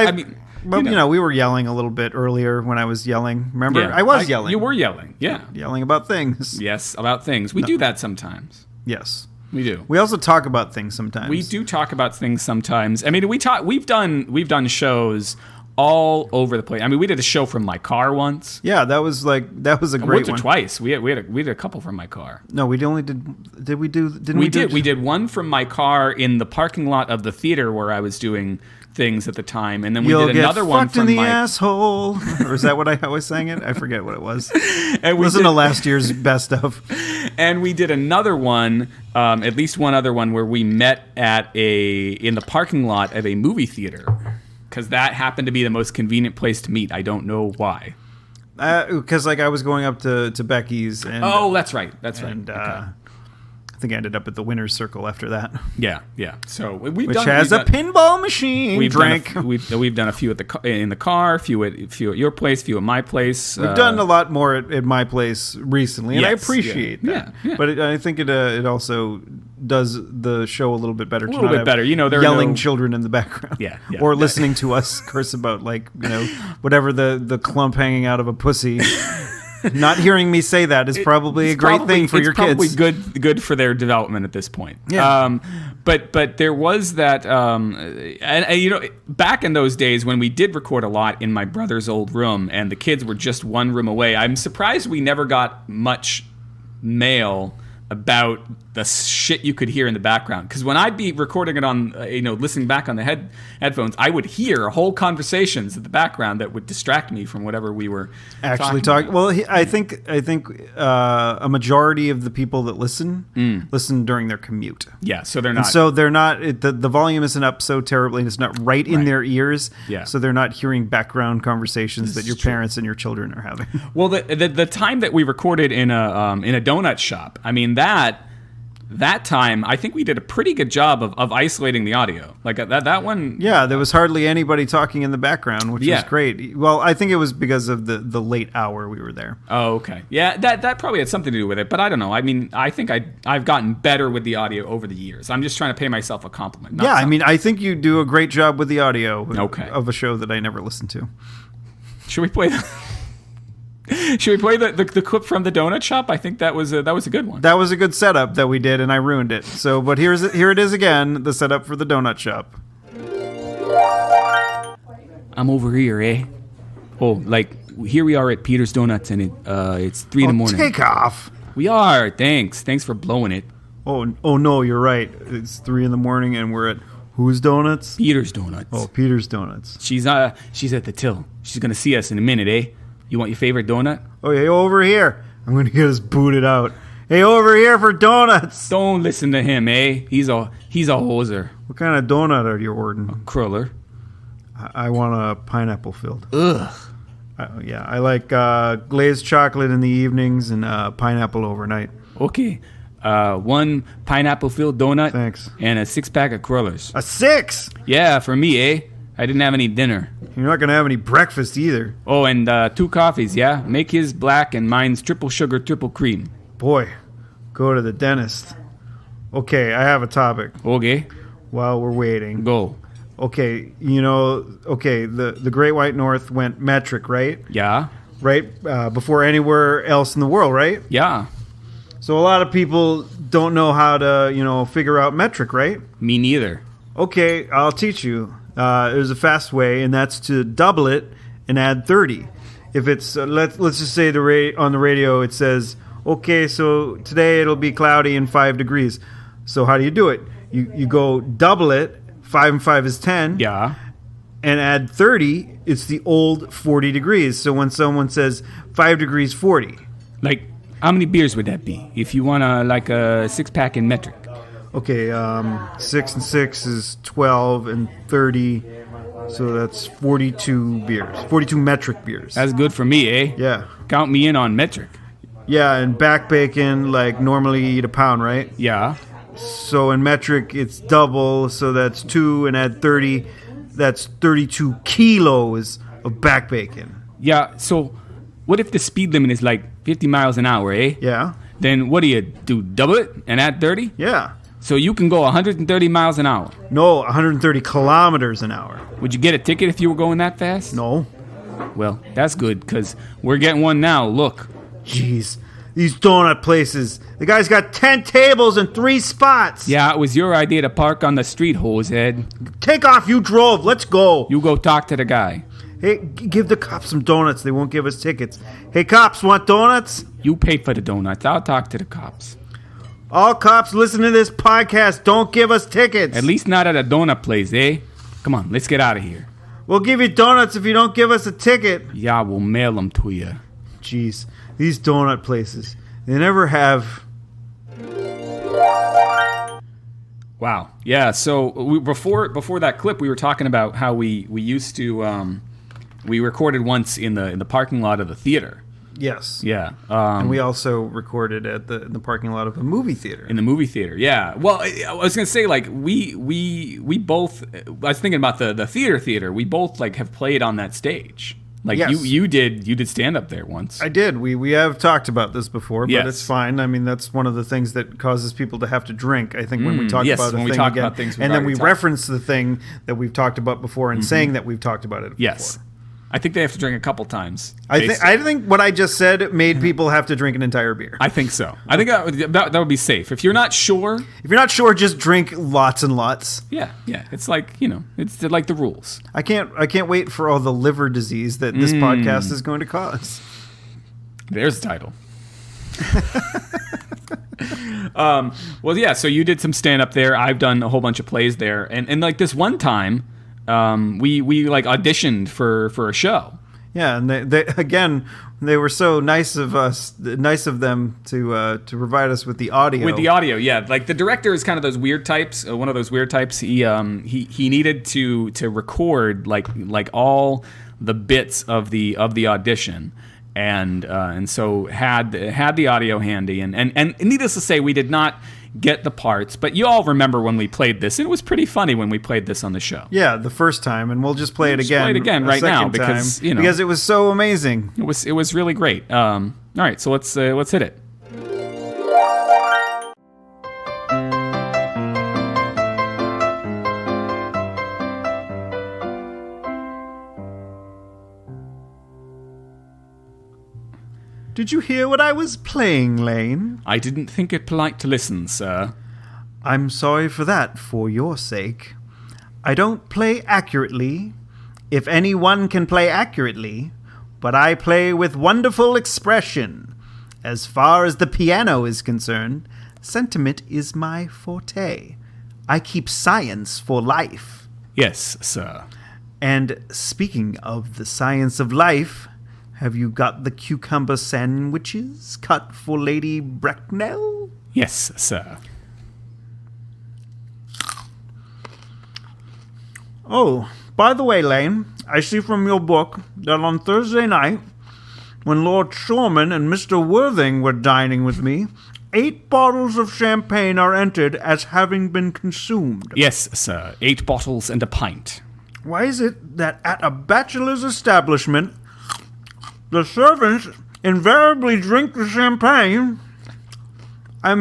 [SPEAKER 2] But we were yelling a little bit earlier when I was yelling. Remember?
[SPEAKER 1] Yeah,
[SPEAKER 2] I was yelling.
[SPEAKER 1] You were yelling, yeah.
[SPEAKER 2] Yelling about things.
[SPEAKER 1] Yes, about things. We do that sometimes.
[SPEAKER 2] Yes.
[SPEAKER 1] We do.
[SPEAKER 2] We also talk about things sometimes.
[SPEAKER 1] We do talk about things sometimes. I mean, we've done shows all over the place. I mean, we did a show from my car once.
[SPEAKER 2] Yeah, that was a great
[SPEAKER 1] once
[SPEAKER 2] one.
[SPEAKER 1] Or twice. We did a couple from my car.
[SPEAKER 2] No, we only did we do didn't
[SPEAKER 1] we did. We did one from my car in the parking lot of the theater where I was doing things at the time, and then we did another one from
[SPEAKER 2] in the
[SPEAKER 1] my
[SPEAKER 2] asshole. Or is that what I always sang it? I forget what it was.
[SPEAKER 1] And
[SPEAKER 2] Listen to last year's best of.
[SPEAKER 1] And we did another one, at least one other one, where we met in the parking lot of a movie theater, because that happened to be the most convenient place to meet. I don't know why.
[SPEAKER 2] Because I was going up to Becky's. And,
[SPEAKER 1] that's right. And
[SPEAKER 2] okay. I think I ended up at the winner's circle after that.
[SPEAKER 1] Yeah. So
[SPEAKER 2] which has a pinball machine.
[SPEAKER 1] We've done a few in the car, a few at your place, a few at my place.
[SPEAKER 2] We've done a lot more at my place recently, and I appreciate that.
[SPEAKER 1] Yeah.
[SPEAKER 2] But I think it also does the show a little bit better.
[SPEAKER 1] A little bit better. There
[SPEAKER 2] yelling
[SPEAKER 1] are
[SPEAKER 2] children in the background.
[SPEAKER 1] Yeah.
[SPEAKER 2] Or listening to us curse about whatever the clump hanging out of a pussy. Not hearing me say that is probably a great thing for your kids.
[SPEAKER 1] It's probably good for their development at this point.
[SPEAKER 2] Yeah.
[SPEAKER 1] But there was that, and back in those days when we did record a lot in my brother's old room and the kids were just one room away, I'm surprised we never got much mail about the shit you could hear in the background. Because when I'd be recording it on, listening back on the headphones, I would hear whole conversations in the background that would distract me from whatever we were
[SPEAKER 2] actually talking. Well, I think a majority of the people that listen during their commute.
[SPEAKER 1] Yeah, so they're not.
[SPEAKER 2] And so they're not. The volume isn't up so terribly, and it's not right in their ears.
[SPEAKER 1] Yeah.
[SPEAKER 2] So they're not hearing background conversations that your parents and your children are having.
[SPEAKER 1] Well, the time that we recorded in a donut shop, I mean that that time, I think we did a pretty good job of isolating the audio. Like that one.
[SPEAKER 2] Yeah, there was hardly anybody talking in the background, which was great. Well, I think it was because of the late hour we were there.
[SPEAKER 1] Oh, okay. Yeah, that probably had something to do with it, but I don't know. I mean, I think I've gotten better with the audio over the years. I'm just trying to pay myself a compliment.
[SPEAKER 2] Yeah, I mean, I think you do a great job with the audio
[SPEAKER 1] of
[SPEAKER 2] a show that I never listened to.
[SPEAKER 1] Should we play the clip from the donut shop? I think that was a good one.
[SPEAKER 2] That was a good setup that we did, and I ruined it. So, but here it is again, the setup for the donut shop.
[SPEAKER 1] I'm over here, eh? Oh, like here we are at Peter's Donuts, and it's 3 in the morning.
[SPEAKER 2] Take off.
[SPEAKER 1] We are. Thanks for blowing it.
[SPEAKER 2] Oh no, you're right. It's 3 in the morning, and we're at whose donuts?
[SPEAKER 1] Peter's Donuts.
[SPEAKER 2] Oh, Peter's Donuts.
[SPEAKER 1] She's at the till. She's gonna see us in a minute, eh? You want your favorite donut?
[SPEAKER 2] Oh, hey, over here. I'm going to get us booted out. Hey, over here for donuts.
[SPEAKER 1] Don't listen to him, eh? He's a hoser.
[SPEAKER 2] What kind of donut are you ordering?
[SPEAKER 1] A cruller.
[SPEAKER 2] I want a pineapple filled.
[SPEAKER 1] Ugh.
[SPEAKER 2] I like glazed chocolate in the evenings and pineapple overnight.
[SPEAKER 1] Okay. 1 pineapple filled donut.
[SPEAKER 2] Thanks.
[SPEAKER 1] And a 6-pack of crullers.
[SPEAKER 2] A 6?
[SPEAKER 1] Yeah, for me, eh? I didn't have any dinner.
[SPEAKER 2] You're not going to have any breakfast either.
[SPEAKER 1] Oh, and 2 coffees, yeah? Make his black and mine's triple sugar, triple cream.
[SPEAKER 2] Boy, go to the dentist. Okay, I have a topic.
[SPEAKER 1] Okay.
[SPEAKER 2] While we're waiting.
[SPEAKER 1] Go.
[SPEAKER 2] Okay, the Great White North went metric, right?
[SPEAKER 1] Yeah.
[SPEAKER 2] Right? Before anywhere else in the world, right?
[SPEAKER 1] Yeah.
[SPEAKER 2] So a lot of people don't know how to, figure out metric, right?
[SPEAKER 1] Me neither.
[SPEAKER 2] Okay, I'll teach you. There's a fast way, and that's to double it and add 30. If it's let's just say on the radio it says, okay, so today it'll be cloudy and 5 degrees. So how do you do it? You go double it. 5 and 5 is 10.
[SPEAKER 1] Yeah.
[SPEAKER 2] And add 30. It's the old 40 degrees. So when someone says 5 degrees 40,
[SPEAKER 1] like how many beers would that be if you want a 6-pack in metric?
[SPEAKER 2] Okay, 6 and 6 is 12 and 30, so that's 42 beers, 42 metric beers.
[SPEAKER 1] That's good for me, eh?
[SPEAKER 2] Yeah.
[SPEAKER 1] Count me in on metric.
[SPEAKER 2] Yeah, and back bacon, normally you eat a pound, right?
[SPEAKER 1] Yeah.
[SPEAKER 2] So in metric, it's double, so that's 2, and add 30, that's 32 kilos of back bacon.
[SPEAKER 1] Yeah, so what if the speed limit is 50 miles an hour, eh?
[SPEAKER 2] Yeah.
[SPEAKER 1] Then what do? Double it and add 30?
[SPEAKER 2] Yeah.
[SPEAKER 1] So you can go 130 miles an hour.
[SPEAKER 2] No, 130 kilometers an hour.
[SPEAKER 1] Would you get a ticket if you were going that fast?
[SPEAKER 2] No.
[SPEAKER 1] Well, that's good, because we're getting one now. Look.
[SPEAKER 2] Jeez. These donut places. The guy's got 10 tables and 3 spots.
[SPEAKER 1] Yeah, it was your idea to park on the street, hosehead.
[SPEAKER 2] Take off. You drove. Let's go.
[SPEAKER 1] You go talk to the guy.
[SPEAKER 2] Hey, give the cops some donuts. They won't give us tickets. Hey, cops, want donuts?
[SPEAKER 1] You pay for the donuts. I'll talk to the cops.
[SPEAKER 2] All cops listen to this podcast. Don't give us tickets.
[SPEAKER 1] At least not at a donut place, eh? Come on, let's get out of here.
[SPEAKER 2] We'll give you donuts if you don't give us a ticket.
[SPEAKER 1] Yeah, we'll mail them to you.
[SPEAKER 2] Jeez, these donut places, they never have...
[SPEAKER 1] Wow. Yeah, so before that clip, we were talking about how we used to... we recorded once in the parking lot of the theater.
[SPEAKER 2] Yes.
[SPEAKER 1] Yeah.
[SPEAKER 2] And we also recorded at the parking lot of a movie theater.
[SPEAKER 1] In the movie theater, yeah. Well, I was going to say, we both... I was thinking about the theater. We both, have played on that stage.
[SPEAKER 2] Yes.
[SPEAKER 1] You did stand-up there once.
[SPEAKER 2] I did. We have talked about this before, but
[SPEAKER 1] yes.
[SPEAKER 2] It's fine. I mean, that's one of the things that causes people to have to drink, I think, when we talk
[SPEAKER 1] yes,
[SPEAKER 2] about a
[SPEAKER 1] when
[SPEAKER 2] thing
[SPEAKER 1] we talk
[SPEAKER 2] again.
[SPEAKER 1] About things
[SPEAKER 2] and then we reference the thing that we've talked about before and saying that we've talked about it before.
[SPEAKER 1] Yes. I think they have to drink a couple times.
[SPEAKER 2] I think what I just said made people have to drink an entire beer.
[SPEAKER 1] I think so. I think that would be safe. If you're not sure...
[SPEAKER 2] If you're not sure, just drink lots and lots.
[SPEAKER 1] Yeah. It's it's like the rules.
[SPEAKER 2] I can't wait for all the liver disease that this podcast is going to cause.
[SPEAKER 1] There's the title. Well, yeah, so you did some stand-up there. I've done a whole bunch of plays there. And this one time... we auditioned for a show.
[SPEAKER 2] Yeah, and they were so nice of them to provide us with the audio.
[SPEAKER 1] With the audio, yeah. The director is kind of those weird types. One of those weird types. He needed to record all the bits of the audition. And so had the audio handy, and needless to say, we did not get the parts, but you all remember when we played this. It was pretty funny when we played this on the show.
[SPEAKER 2] Yeah, the first time, and we'll just play it again.
[SPEAKER 1] Play it again right now because
[SPEAKER 2] because it was so amazing.
[SPEAKER 1] It was really great. All right, so let's hit it.
[SPEAKER 2] Did you hear what I was playing, Lane?
[SPEAKER 1] I didn't think it polite to listen, sir.
[SPEAKER 2] I'm sorry for that, for your sake. I don't play accurately, if anyone can play accurately, but I play with wonderful expression. As far as the piano is concerned, sentiment is my forte. I keep science for life.
[SPEAKER 1] Yes, sir.
[SPEAKER 2] And speaking of the science of life, have you got the cucumber sandwiches cut for Lady Bracknell?
[SPEAKER 1] Yes, sir.
[SPEAKER 2] Oh, by the way, Lane, I see from your book that on Thursday night, when Lord Shoreman and Mr. Worthing were dining with me, 8 bottles of champagne are entered as having been consumed.
[SPEAKER 1] Yes, sir. 8 bottles and a pint.
[SPEAKER 2] Why is it that at a bachelor's establishment, the servants invariably drink the champagne? I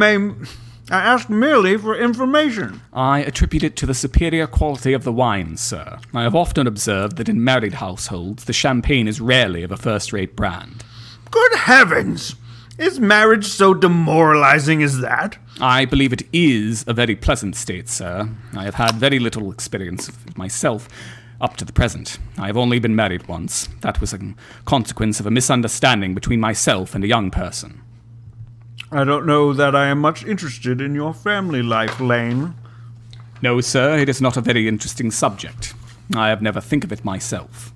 [SPEAKER 2] ask merely for information.
[SPEAKER 1] I attribute it to the superior quality of the wine, sir. I have often observed that in married households, the champagne is rarely of a first-rate brand.
[SPEAKER 2] Good heavens! Is marriage so demoralizing as that?
[SPEAKER 1] I believe it is a very pleasant state, sir. I have had very little experience of it myself up to the present. I have only been married once. That was a consequence of a misunderstanding between myself and a young person.
[SPEAKER 2] I don't know that I am much interested in your family life, Lane.
[SPEAKER 1] No, sir, it is not a very interesting subject. I have never think of it myself.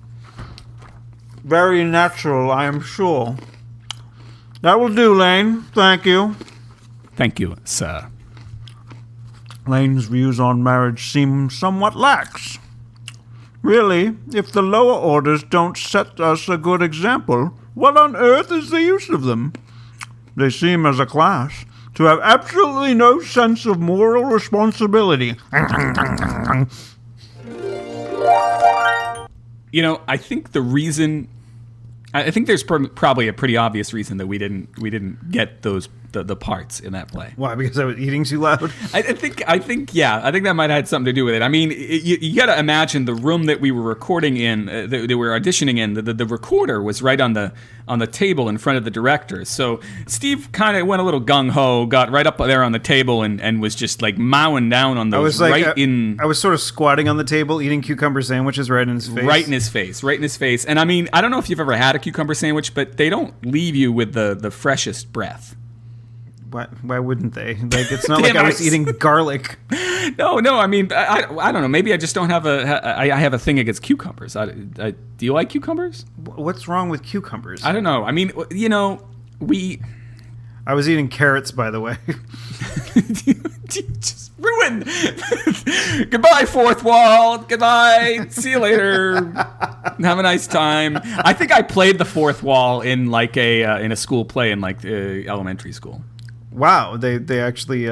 [SPEAKER 2] Very natural, I am sure. That will do, Lane. Thank you.
[SPEAKER 1] Thank you, sir.
[SPEAKER 2] Lane's views on marriage seem somewhat lax. Really, if the lower orders don't set us a good example, what on earth is the use of them? They seem, as a class, to have absolutely no sense of moral responsibility.
[SPEAKER 1] You know, I think there's probably a pretty obvious reason that we didn't get the parts in that play.
[SPEAKER 2] Why? Because I was eating too loud?
[SPEAKER 1] I think that might have had something to do with it. I mean, you got to imagine the room that we were recording in, that we were auditioning in. The recorder was right on the table in front of the director. So Steve kind of went a little gung ho, got right up there on the table, and was just like mowing down on those. I
[SPEAKER 2] was sort of squatting on the table, eating cucumber sandwiches right in his face.
[SPEAKER 1] Right in his face. And I mean, I don't know if you've ever had a cucumber sandwich, but they don't leave you with the freshest breath.
[SPEAKER 2] Why wouldn't they? Like, it's not like I was eating garlic.
[SPEAKER 1] No. I mean, I don't know. Maybe I just don't have I have a thing against cucumbers. Do you like cucumbers?
[SPEAKER 2] What's wrong with cucumbers?
[SPEAKER 1] I don't know. I mean, you know,
[SPEAKER 2] I was eating carrots, by the way.
[SPEAKER 1] Just ruined. Goodbye, fourth wall. Goodbye. See you later. Have a nice time. I think I played the fourth wall in like in a school play in like elementary school.
[SPEAKER 2] Wow, they actually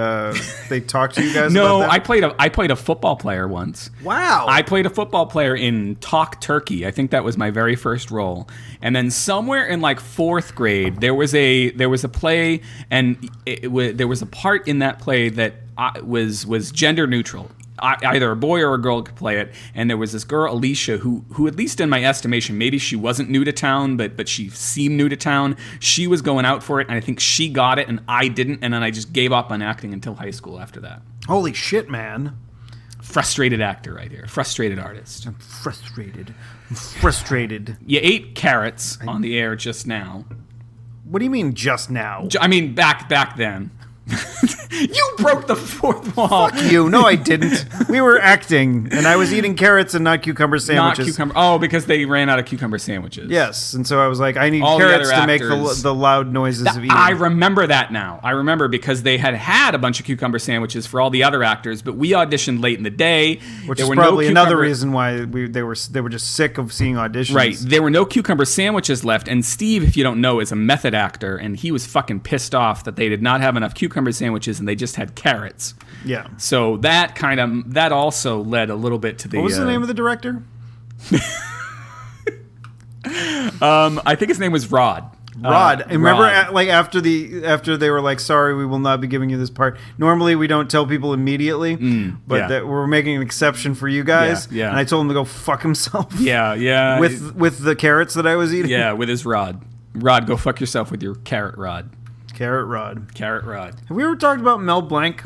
[SPEAKER 2] they talked to you guys
[SPEAKER 1] No,
[SPEAKER 2] about that?
[SPEAKER 1] I played a football player once.
[SPEAKER 2] Wow.
[SPEAKER 1] I played a football player in Talk Turkey. I think that was my very first role. And then somewhere in like 4th grade, there was a play, and there was a part in that play that was gender neutral. Either a boy or a girl could play it, and there was this girl Alicia who at least in my estimation, maybe she wasn't new to town, but she seemed new to town. She was going out for it, and I think she got it and I didn't, and then I just gave up on acting until high school after that.
[SPEAKER 2] Holy shit, man.
[SPEAKER 1] Frustrated actor right here. Frustrated artist.
[SPEAKER 2] I'm frustrated.
[SPEAKER 1] You ate carrots on the air just now.
[SPEAKER 2] What do you mean just now?
[SPEAKER 1] I mean back then. You broke the fourth wall.
[SPEAKER 2] Fuck you. No, I didn't. We were acting, and I was eating carrots and not cucumber sandwiches.
[SPEAKER 1] Not cucumber. Oh, because they ran out of cucumber sandwiches.
[SPEAKER 2] Yes, and so I was like, I need carrots to make the loud noises of eating.
[SPEAKER 1] I remember that now. I remember because they had a bunch of cucumber sandwiches for all the other actors, but we auditioned late in the day.
[SPEAKER 2] Which is probably another reason why they were just sick of seeing auditions.
[SPEAKER 1] Right. There were no cucumber sandwiches left, and Steve, if you don't know, is a method actor, and he was fucking pissed off that they did not have enough cucumber cucumber sandwiches and they just had carrots.
[SPEAKER 2] Yeah.
[SPEAKER 1] So that also led a little bit to the.
[SPEAKER 2] What was the name of the director?
[SPEAKER 1] I think his name was Rod.
[SPEAKER 2] Remember,
[SPEAKER 1] Rod.
[SPEAKER 2] after they were like, "Sorry, we will not be giving you this part." Normally, we don't tell people immediately, but that we're making an exception for you guys.
[SPEAKER 1] Yeah.
[SPEAKER 2] And I told him to go fuck himself.
[SPEAKER 1] Yeah.
[SPEAKER 2] With the carrots that I was eating.
[SPEAKER 1] Yeah, with his rod. Rod, go fuck yourself with your carrot rod.
[SPEAKER 2] Carrot rod.
[SPEAKER 1] Have
[SPEAKER 2] we ever talked about Mel Blanc?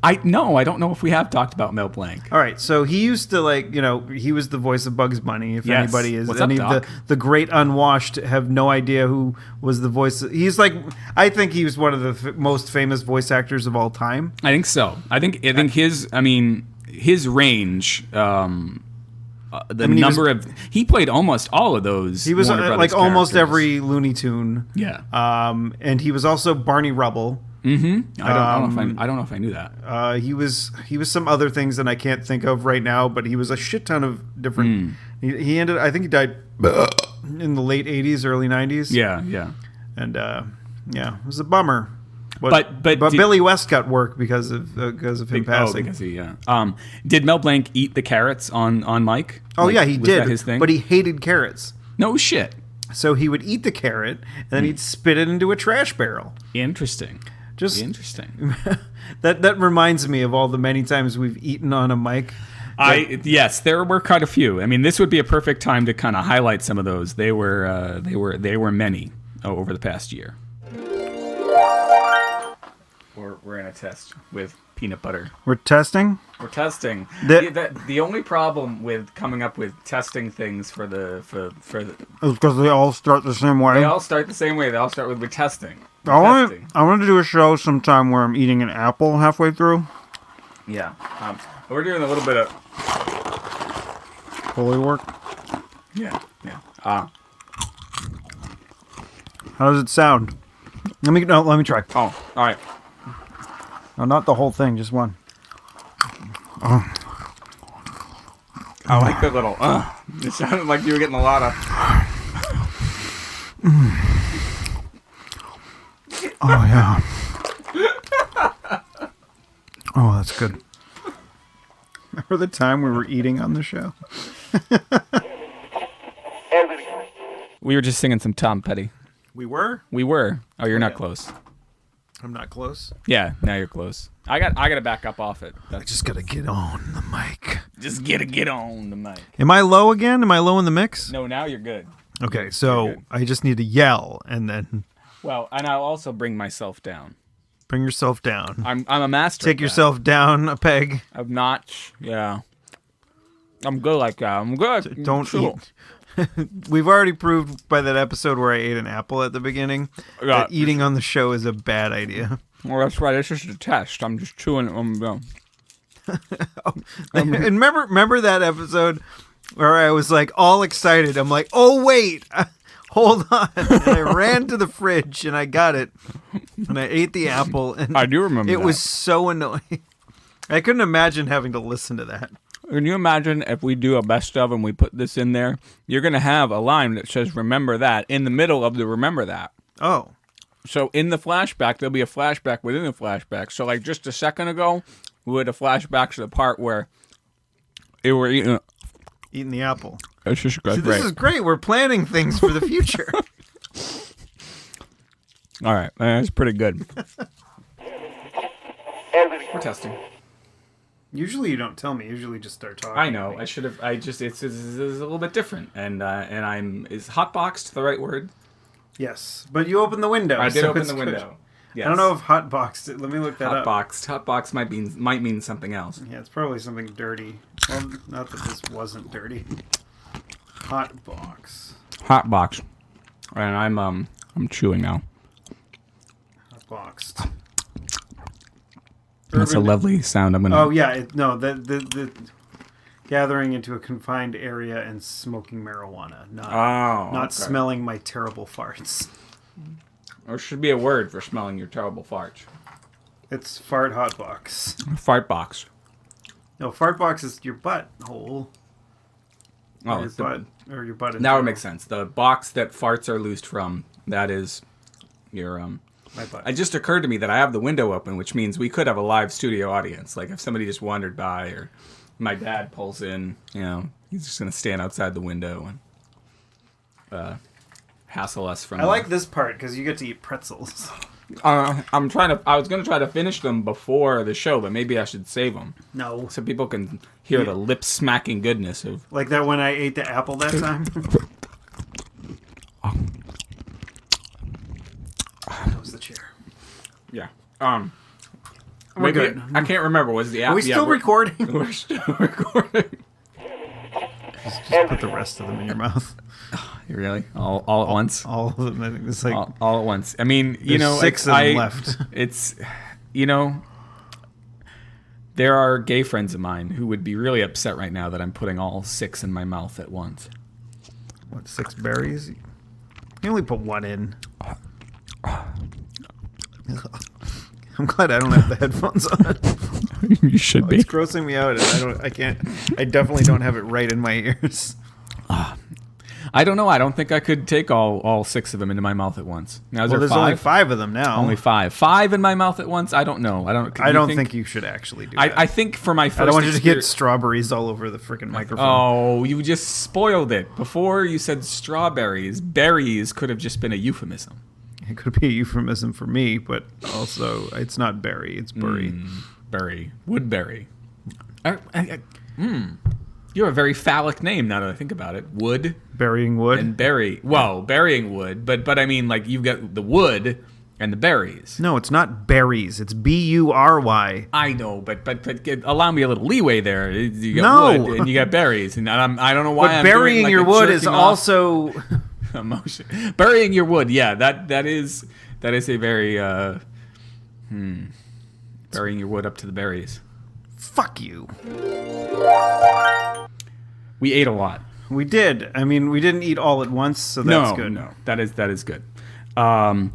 [SPEAKER 1] I don't know if we have talked about Mel Blanc.
[SPEAKER 2] All right, so he used to he was the voice of Bugs Bunny. If anybody is
[SPEAKER 1] What's
[SPEAKER 2] any
[SPEAKER 1] up,
[SPEAKER 2] of the great unwashed have no idea who was the voice. He's I think he was one of the most famous voice actors of all time.
[SPEAKER 1] I think so. I think his range. He played almost all of those.
[SPEAKER 2] He was
[SPEAKER 1] Warner Brothers
[SPEAKER 2] almost
[SPEAKER 1] characters.
[SPEAKER 2] every Looney Tune.
[SPEAKER 1] Yeah.
[SPEAKER 2] And he was also Barney Rubble.
[SPEAKER 1] Mm-hmm. I don't know if I knew that.
[SPEAKER 2] He was some other things that I can't think of right now, but he was a shit ton of different. I think he died in the late 80s, early 90s.
[SPEAKER 1] Yeah.
[SPEAKER 2] And it was a bummer. But Billy West got work because of him passing.
[SPEAKER 1] Did Mel Blanc eat the carrots on Mike?
[SPEAKER 2] Oh yeah, he did.
[SPEAKER 1] That his thing?
[SPEAKER 2] But he hated carrots.
[SPEAKER 1] No shit.
[SPEAKER 2] So he would eat the carrot and then he'd spit it into a trash barrel.
[SPEAKER 1] Interesting.
[SPEAKER 2] Interesting. That reminds me of all the many times we've eaten on a mic.
[SPEAKER 1] Yes, there were quite a few. I mean, this would be a perfect time to kind of highlight some of those. They were many over the past year. We're in a test with peanut butter.
[SPEAKER 2] We're testing?
[SPEAKER 1] We're testing. The only problem with coming up with testing things for the
[SPEAKER 2] is because they all start the same way.
[SPEAKER 1] They all start the same way. They all start with we're testing.
[SPEAKER 2] I want to do a show sometime where I'm eating an apple halfway through.
[SPEAKER 1] Yeah. We're doing a little bit of
[SPEAKER 2] Foley work.
[SPEAKER 1] Yeah.
[SPEAKER 2] How does it sound? Let me try.
[SPEAKER 1] Oh, all right.
[SPEAKER 2] No, not the whole thing, just one.
[SPEAKER 1] I like the little. It sounded like you were getting a lot of.
[SPEAKER 2] Oh yeah. Oh, that's good. Remember the time we were eating on the show?
[SPEAKER 1] We were just singing some Tom Petty.
[SPEAKER 2] We were?
[SPEAKER 1] Oh, you're not close.
[SPEAKER 2] I'm not close.
[SPEAKER 1] Yeah, now you're close. I gotta back up off it.
[SPEAKER 2] I just gotta get on the mic.
[SPEAKER 1] Just get on the mic.
[SPEAKER 2] Am I low again? Am I low in the mix?
[SPEAKER 1] No, now you're good.
[SPEAKER 2] Okay, so I just need to yell and then.
[SPEAKER 1] Well, and I'll also bring myself down.
[SPEAKER 2] Bring yourself down.
[SPEAKER 1] I'm a master.
[SPEAKER 2] Take yourself down a peg.
[SPEAKER 1] I'm not. Yeah. I'm good like that. I'm good.
[SPEAKER 2] Don't eat. We've already proved by that episode where I ate an apple at the beginning that eating on the show is a bad idea.
[SPEAKER 1] Well, that's right. It's just a test. I'm just chewing it.
[SPEAKER 2] And remember that episode where I was like all excited. I'm like, oh wait, hold on. And I ran to the fridge and I got it, and I ate the apple. And
[SPEAKER 1] I do remember.
[SPEAKER 2] It was so annoying. I couldn't imagine having to listen to that.
[SPEAKER 1] Can you imagine if we do a best of and we put this in there? You're going to have a line that says "Remember that" in the middle of the "Remember that."
[SPEAKER 2] Oh.
[SPEAKER 1] So in the flashback, there'll be a flashback within the flashback. So like just a second ago, we had a flashback to the part where they were eating
[SPEAKER 2] the apple.
[SPEAKER 1] It's just great.
[SPEAKER 2] This is great. We're planning things for the future.
[SPEAKER 1] All right. That's pretty good. We're testing.
[SPEAKER 2] Usually you don't tell me. Usually just start talking.
[SPEAKER 1] I know. I should have. It's a little bit different. And is hotboxed the right word?
[SPEAKER 2] Yes. But you opened the window.
[SPEAKER 1] I did open the window.
[SPEAKER 2] Yes. I don't know if hotboxed. Let me look that up.
[SPEAKER 1] Hotboxed might mean something else.
[SPEAKER 2] Yeah, it's probably something dirty. Well, not that this wasn't dirty. Hotbox.
[SPEAKER 1] And I'm chewing now.
[SPEAKER 2] Hotboxed.
[SPEAKER 1] That's a lovely sound. I'm gonna.
[SPEAKER 2] Oh yeah, the gathering into a confined area and smoking marijuana, not smelling my terrible farts.
[SPEAKER 1] There should be a word for smelling your terrible farts.
[SPEAKER 2] It's fart hotbox.
[SPEAKER 1] Fart box.
[SPEAKER 2] No, fart box is your butt hole.
[SPEAKER 1] Oh,
[SPEAKER 2] or your butt.
[SPEAKER 1] Now it makes sense. The box that farts are loosed from. That is your It just occurred to me that I have the window open, which means we could have a live studio audience. Like if somebody just wandered by or my dad pulls in, he's just going to stand outside the window and hassle us from...
[SPEAKER 2] I like this part because you get to eat pretzels.
[SPEAKER 1] I was going to try to finish them before the show, but maybe I should save them.
[SPEAKER 2] No.
[SPEAKER 1] So people can hear the lip-smacking goodness of...
[SPEAKER 2] Like that when I ate the apple that time? That was the chair.
[SPEAKER 1] Yeah.
[SPEAKER 2] We're good.
[SPEAKER 1] I can't remember. Was the apple...
[SPEAKER 2] Are we still recording?
[SPEAKER 1] We're still recording.
[SPEAKER 2] Just put the rest of them in your mouth.
[SPEAKER 1] Really? All at once?
[SPEAKER 2] All of them. I think it's like...
[SPEAKER 1] All at once. I mean,
[SPEAKER 2] six of them left.
[SPEAKER 1] It's, there are gay friends of mine who would be really upset right now that I'm putting all 6 in my mouth at once.
[SPEAKER 2] What, 6 berries? You only put 1 in. I'm glad I don't have the headphones on.
[SPEAKER 1] You should be.
[SPEAKER 2] It's grossing me out. I definitely don't have it right in my ears.
[SPEAKER 1] I don't know. I don't think I could take all 6 of them into my mouth at once. Now,
[SPEAKER 2] there's
[SPEAKER 1] 5?
[SPEAKER 2] only 5 of them now.
[SPEAKER 1] Only 5. 5 in my mouth at once? I don't know.
[SPEAKER 2] I don't think you should actually do that.
[SPEAKER 1] I think for my first
[SPEAKER 2] I don't want you to get strawberries all over the freaking microphone.
[SPEAKER 1] Oh, you just spoiled it. Before you said strawberries, berries could have just been a euphemism.
[SPEAKER 2] It could be a euphemism for me, but also it's not berry, it's bury.
[SPEAKER 1] Berry. Woodberry. You have a very phallic name now that I think about it. Wood.
[SPEAKER 2] Burying wood.
[SPEAKER 1] And berry. Well, burying wood, but I mean, like, you've got the wood and the berries.
[SPEAKER 2] No, it's not berries. It's B-U-R-Y.
[SPEAKER 1] I know, but allow me a little leeway there. You got wood and you got berries, and I don't know why.
[SPEAKER 2] But burying your wood is also
[SPEAKER 1] emotion. Burying your wood, yeah, that is a very burying your wood up to the berries.
[SPEAKER 2] Fuck you.
[SPEAKER 1] We ate a lot.
[SPEAKER 2] We did. I mean, we didn't eat all at once, so that's good.
[SPEAKER 1] No, that is good.
[SPEAKER 2] And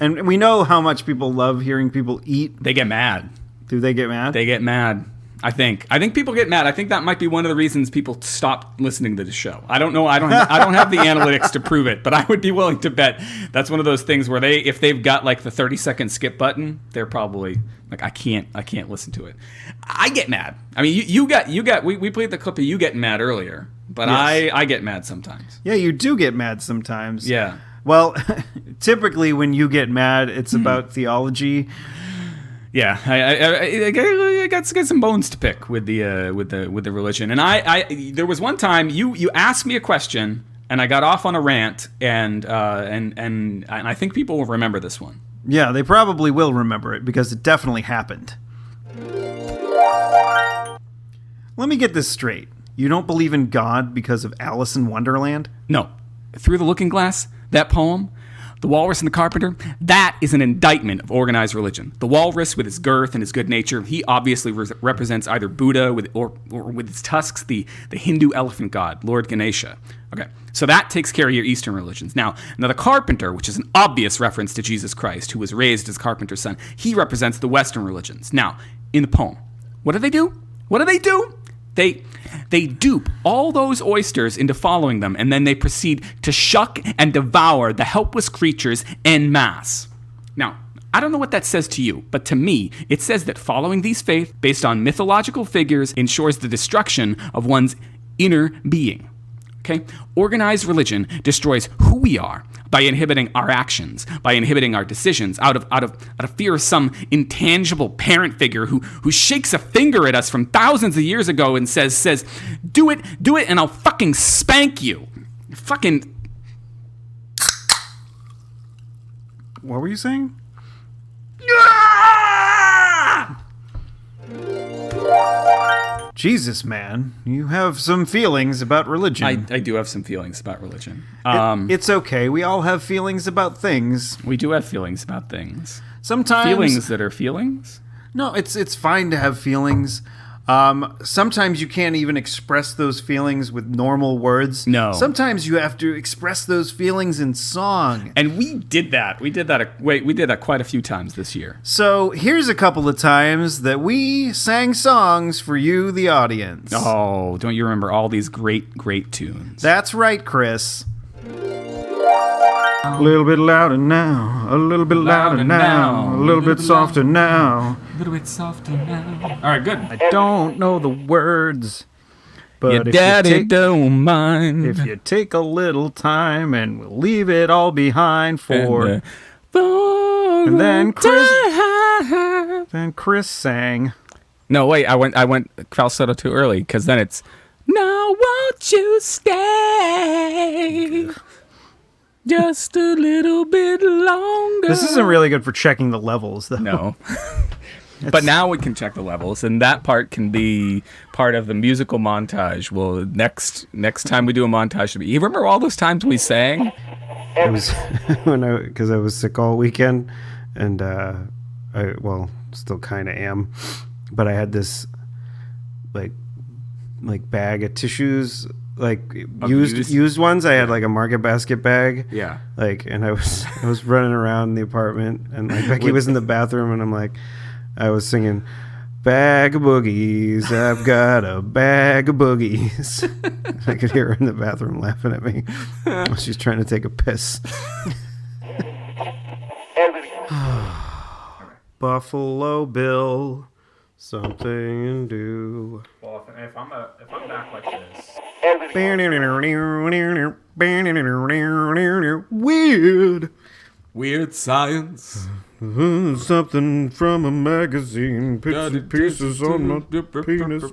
[SPEAKER 2] we know how much people love hearing people eat.
[SPEAKER 1] They get mad.
[SPEAKER 2] Do they get mad?
[SPEAKER 1] They get mad. I think people get mad. I think that might be one of the reasons people stop listening to the show. I don't know. I don't have the analytics to prove it, but I would be willing to bet that's one of those things where if they've got like the 30-second skip button, they're probably like, I can't listen to it. I get mad. I mean, we played the clip of you getting mad earlier, but yes. I get mad sometimes.
[SPEAKER 2] Yeah, you do get mad sometimes.
[SPEAKER 1] Yeah.
[SPEAKER 2] Well, typically when you get mad, it's about theology.
[SPEAKER 1] Yeah, I got some bones to pick with the religion, and I there was one time you asked me a question, and I got off on a rant, and I think people will remember this one.
[SPEAKER 2] Yeah, they probably will remember it because it definitely happened. Let me get this straight. You don't believe in God because of Alice in Wonderland?
[SPEAKER 1] No. Through the Looking Glass, that poem, The Walrus and the Carpenter, that is an indictment of organized religion. The walrus, with his girth and his good nature, he obviously represents either Buddha or with his tusks, the Hindu elephant god, Lord Ganesha. Okay, so that takes care of your Eastern religions. Now the carpenter, which is an obvious reference to Jesus Christ, who was raised as carpenter's son, he represents the Western religions. Now, in the poem, what do? They dupe all those oysters into following them, and then they proceed to shuck and devour the helpless creatures en masse. Now, I don't know what that says to you, but to me, it says that following these faiths based on mythological figures ensures the destruction of one's inner being. Okay? Organized religion destroys who we are by inhibiting our actions, by inhibiting our decisions, out of fear of some intangible parent figure who shakes a finger at us from thousands of years ago and says, do it, and I'll fucking spank you. Fucking.
[SPEAKER 2] What were you saying? Jesus, man, you have some feelings about religion.
[SPEAKER 1] I do have some feelings about religion.
[SPEAKER 2] It's okay. We all have feelings about things.
[SPEAKER 1] We do have feelings about things.
[SPEAKER 2] Sometimes
[SPEAKER 1] feelings that are feelings?
[SPEAKER 2] No, it's fine to have feelings. Sometimes you can't even express those feelings with normal words.
[SPEAKER 1] No.
[SPEAKER 2] Sometimes you have to express those feelings in song.
[SPEAKER 1] And we did that. We did that quite a few times this year.
[SPEAKER 2] So here's a couple of times that we sang songs for you, the audience.
[SPEAKER 1] Oh, don't you remember all these great, great tunes?
[SPEAKER 2] That's right, Chris. A little bit louder now, a little bit louder now, a little bit softer now.
[SPEAKER 1] A little bit softer now. All right, good.
[SPEAKER 2] I don't know the words, but
[SPEAKER 1] Your daddy don't mind.
[SPEAKER 2] if you take a little time and we'll leave it all behind for... And then Chris sang.
[SPEAKER 1] No, wait, I went falsetto too early, because then it's, now won't you stay just a little bit longer?
[SPEAKER 2] This isn't really good for checking the levels, though.
[SPEAKER 1] No. But now we can check the levels, and that part can be part of the musical montage. Well, next time we do a montage, you remember all those times we sang?
[SPEAKER 2] It was because I was sick all weekend, and still kind of am, but I had this like bag of tissues, like used ones. I had like a Market Basket bag.
[SPEAKER 1] Yeah.
[SPEAKER 2] And I was running around the apartment, and like Becky was in the bathroom, and I was singing, "Bag of boogies, I've got a bag of boogies." I could hear her in the bathroom laughing at me. She's trying to take a piss. Buffalo Bill, something to do.
[SPEAKER 1] Well, if I'm back like this. Weird science.
[SPEAKER 2] Something from a magazine. Bits and pieces on my penis.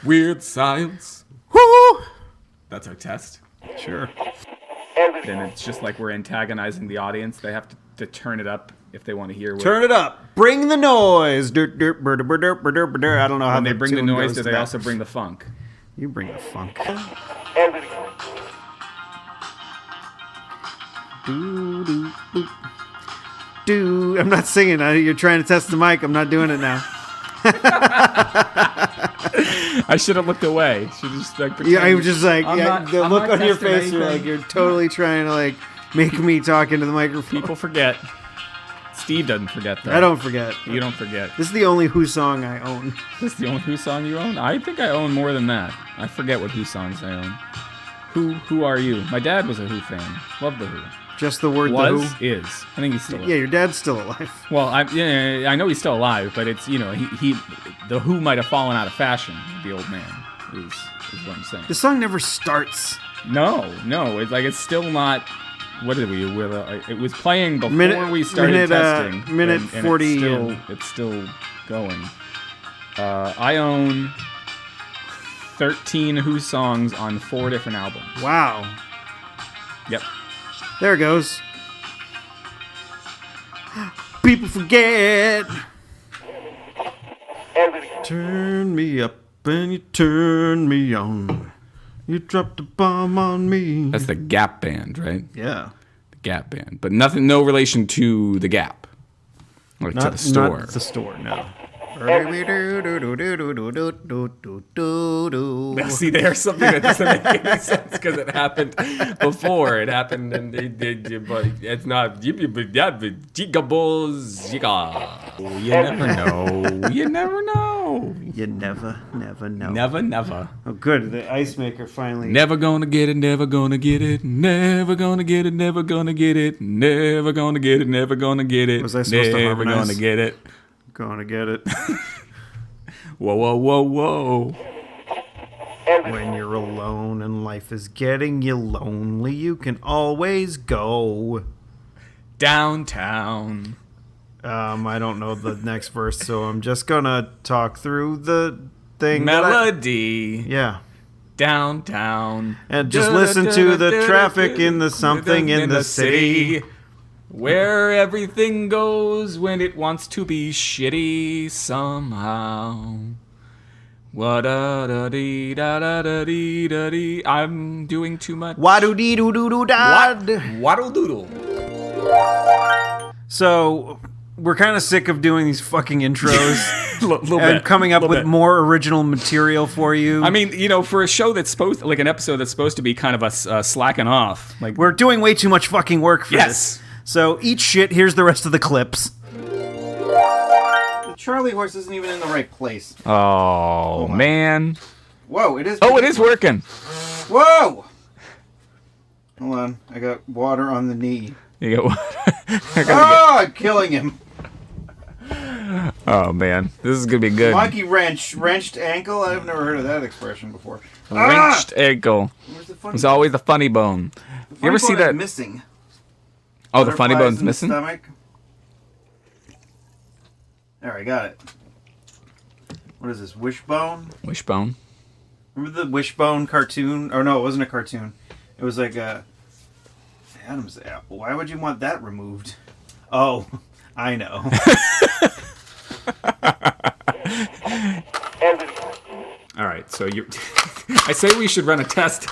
[SPEAKER 1] Weird science. Woo! That's our test.
[SPEAKER 2] Sure.
[SPEAKER 1] Then it's just like we're antagonizing the audience. They have to turn it up if they want to hear.
[SPEAKER 2] Turn it up. Bring the noise. I don't know how
[SPEAKER 1] when they bring the noise. Do they also bring the funk?
[SPEAKER 2] You bring the funk. I'm not singing. You're trying to test the mic. I'm not doing it now.
[SPEAKER 1] I should have looked away. Should just
[SPEAKER 2] Yeah, I was just the look on your face. You're totally trying to make me talk into the microphone.
[SPEAKER 1] People forget. Steve doesn't forget though.
[SPEAKER 2] I don't forget.
[SPEAKER 1] You don't forget.
[SPEAKER 2] This is the only Who song I own.
[SPEAKER 1] This is the only Who song you own? I think I own more than that. I forget what Who songs I own. Who are you? My dad was a Who fan. Loved the Who.
[SPEAKER 2] Just the word
[SPEAKER 1] was,
[SPEAKER 2] the Who?
[SPEAKER 1] Is. I think he's still alive.
[SPEAKER 2] Yeah, your dad's still alive.
[SPEAKER 1] Well, I know he's still alive, but it's, the Who might have fallen out of fashion, the old man, is what I'm saying.
[SPEAKER 2] The song never starts.
[SPEAKER 1] No, it's still not, what did we, it was playing before we started testing.
[SPEAKER 2] Minute 40.
[SPEAKER 1] It's still going. I own 13 Who songs on 4 different albums.
[SPEAKER 2] Wow.
[SPEAKER 1] Yep.
[SPEAKER 2] There it goes. People forget. Turn me up and you turn me on. You dropped a bomb on me.
[SPEAKER 1] That's the Gap Band, right?
[SPEAKER 2] Yeah.
[SPEAKER 1] The Gap Band. But no relation to the Gap. Or to the store.
[SPEAKER 2] Not the store, no.
[SPEAKER 1] See, there's something that doesn't make any sense because it happened before. It happened, and but it's not. You never know. You never know.
[SPEAKER 2] You never know.
[SPEAKER 1] Never.
[SPEAKER 2] Oh, good. The ice maker finally.
[SPEAKER 1] Never gonna get it. Never gonna get it. Never gonna get it. Never gonna get it. Never gonna get it. Never gonna get it.
[SPEAKER 2] Was I supposed to harmonize?
[SPEAKER 1] Never gonna get it.
[SPEAKER 2] Gonna get it.
[SPEAKER 1] Whoa.
[SPEAKER 2] When you're alone and life is getting you lonely, you can always go
[SPEAKER 1] downtown.
[SPEAKER 2] I don't know the next verse, so I'm just gonna talk through the thing.
[SPEAKER 1] Melody.
[SPEAKER 2] Yeah.
[SPEAKER 1] Downtown.
[SPEAKER 2] And just listen to the traffic in the something in the city.
[SPEAKER 1] Where everything goes when it wants to be shitty somehow. Wa-da-da-dee-da-da-da-dee-da-dee. I'm doing too much.
[SPEAKER 2] Waddle-dee-doo-doo-doo-dad.
[SPEAKER 1] Waddle-doodle.
[SPEAKER 2] So, we're kind of sick of doing these fucking intros
[SPEAKER 1] and
[SPEAKER 2] coming up with more original material for you.
[SPEAKER 1] I mean, for a show that's an episode that's supposed to be kind of us slacking off.
[SPEAKER 2] We're doing way too much fucking work for this. So eat shit, here's the rest of the clips. The Charlie horse isn't even in the right place.
[SPEAKER 1] Oh man.
[SPEAKER 2] Whoa, it is.
[SPEAKER 1] Oh, it is working.
[SPEAKER 2] Whoa! Hold on. I got water on the knee.
[SPEAKER 1] You got water?
[SPEAKER 2] I'm killing him.
[SPEAKER 1] Oh, man. This is going to be good.
[SPEAKER 2] Monkey wrench. Wrenched ankle? I've never heard of that expression before.
[SPEAKER 1] Wrenched ankle. It's always the funny bone. You ever see that?
[SPEAKER 2] Missing.
[SPEAKER 1] Oh, the funny bone's missing?
[SPEAKER 2] Stomach. There, I got it. What is this? Wishbone?
[SPEAKER 1] Wishbone.
[SPEAKER 2] Remember the Wishbone cartoon? Oh, no, it wasn't a cartoon. It was like a Adam's apple. Why would you want that removed? Oh, I know.
[SPEAKER 1] All right, so you. I say we should run a test.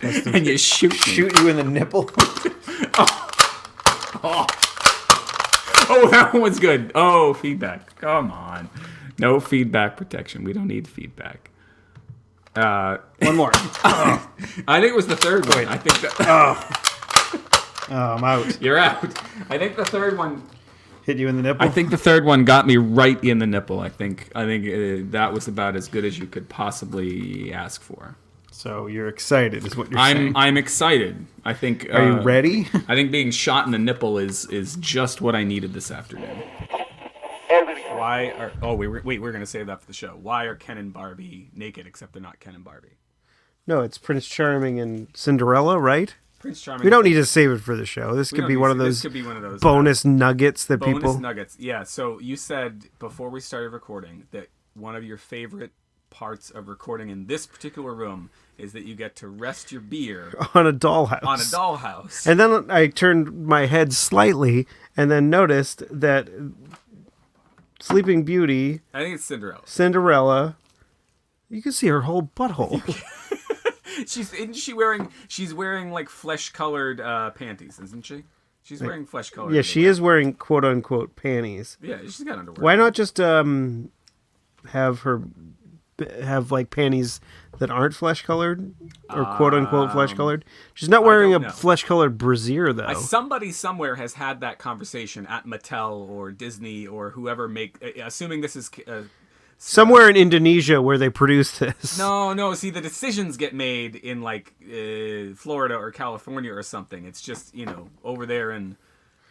[SPEAKER 1] And you shoot
[SPEAKER 2] you in the nipple.
[SPEAKER 1] Oh, that one's good. Oh, feedback. Come on. No feedback protection. We don't need feedback.
[SPEAKER 2] One more.
[SPEAKER 1] I think it was the third one. I think that.
[SPEAKER 2] Oh, I'm out.
[SPEAKER 1] You're out. I think the third one
[SPEAKER 2] hit you in the nipple.
[SPEAKER 1] I think the third one got me right in the nipple. I think that was about as good as you could possibly ask for.
[SPEAKER 2] So you're excited, is what you're saying?
[SPEAKER 1] I'm excited. I think.
[SPEAKER 2] Are you ready?
[SPEAKER 1] I think being shot in the nipple is just what I needed this afternoon. We're going to save that for the show. Why are Ken and Barbie naked except they're not Ken and Barbie?
[SPEAKER 2] No, it's Prince Charming and Cinderella, right?
[SPEAKER 1] Prince Charming.
[SPEAKER 2] We don't need to save it for the show. This could be one of those bonus nuggets that people...
[SPEAKER 1] Bonus nuggets, yeah. So you said before we started recording that one of your favorite parts of recording in this particular room is that you get to rest your beer...
[SPEAKER 2] on a dollhouse. And then I turned my head slightly and then noticed that... Sleeping Beauty.
[SPEAKER 1] I think it's
[SPEAKER 2] Cinderella. You can see her whole butthole.
[SPEAKER 1] She's wearing like flesh-colored panties, isn't she? She's wearing flesh-colored.
[SPEAKER 2] Yeah, she is wearing quote unquote panties.
[SPEAKER 1] Yeah, she's got underwear.
[SPEAKER 2] Why not just have like panties that aren't flesh-colored or quote unquote flesh-colored? She's not wearing a flesh-colored brassiere though.
[SPEAKER 1] Somebody somewhere has had that conversation at Mattel or Disney or whoever assuming this is
[SPEAKER 2] somewhere in Indonesia where they produce this.
[SPEAKER 1] No. See, the decisions get made in like Florida or California or something. It's just over there in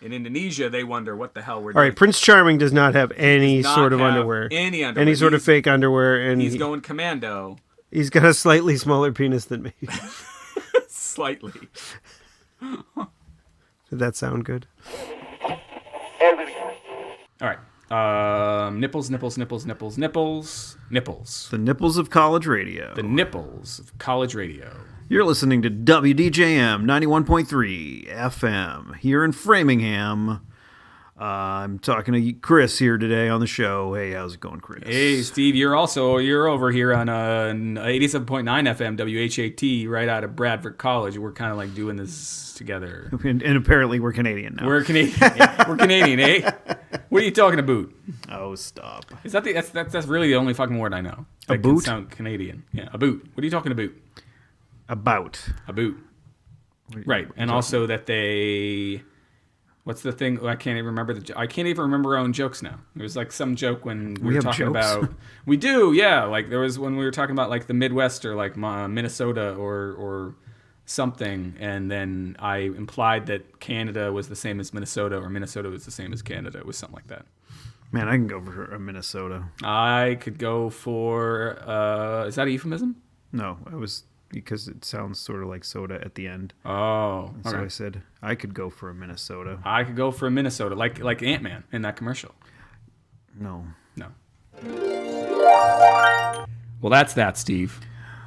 [SPEAKER 1] Indonesia, they wonder what the hell we're doing.
[SPEAKER 2] All right, Prince Charming does not have any sort of underwear. Any sort of fake underwear, and
[SPEAKER 1] he's going commando.
[SPEAKER 2] He's got a slightly smaller penis than me.
[SPEAKER 1] Slightly.
[SPEAKER 2] Did that sound good?
[SPEAKER 1] All right. Nipples. The
[SPEAKER 2] nipples of college radio.
[SPEAKER 1] The nipples of college radio.
[SPEAKER 2] You're listening to WDJM 91.3 FM here in Framingham. I'm talking to Chris here today on the show. Hey, how's it going, Chris?
[SPEAKER 1] Hey, Steve. You're over here on 87.9 FM WHAT right out of Bradford College. We're kind of like doing this together.
[SPEAKER 2] And apparently we're Canadian now.
[SPEAKER 1] We're Canadian. We're Canadian, eh? What are you talking about?
[SPEAKER 2] Oh, stop.
[SPEAKER 1] Is that that's really the only fucking word I know?
[SPEAKER 2] A boot?
[SPEAKER 1] Can sound Canadian. Yeah, a boot. What are you talking about?
[SPEAKER 2] A boot.
[SPEAKER 1] Right, and also that they... What's the thing? I can't even remember I can't even remember our own jokes now. There was like some joke when we were talking about. We do, yeah. Like there was when we were talking about like the Midwest or like Minnesota or something, and then I implied that Canada was the same as Minnesota or Minnesota was the same as Canada. It was something like that.
[SPEAKER 2] Man, I can go for a Minnesota.
[SPEAKER 1] I could go for. Is that a euphemism?
[SPEAKER 2] No, it was. Because it sounds sort of like soda at the end.
[SPEAKER 1] Oh.
[SPEAKER 2] So I said, I could go for a Minnesota.
[SPEAKER 1] I could go for a Minnesota, like Ant-Man in that commercial.
[SPEAKER 2] No.
[SPEAKER 1] Well, that's that, Steve.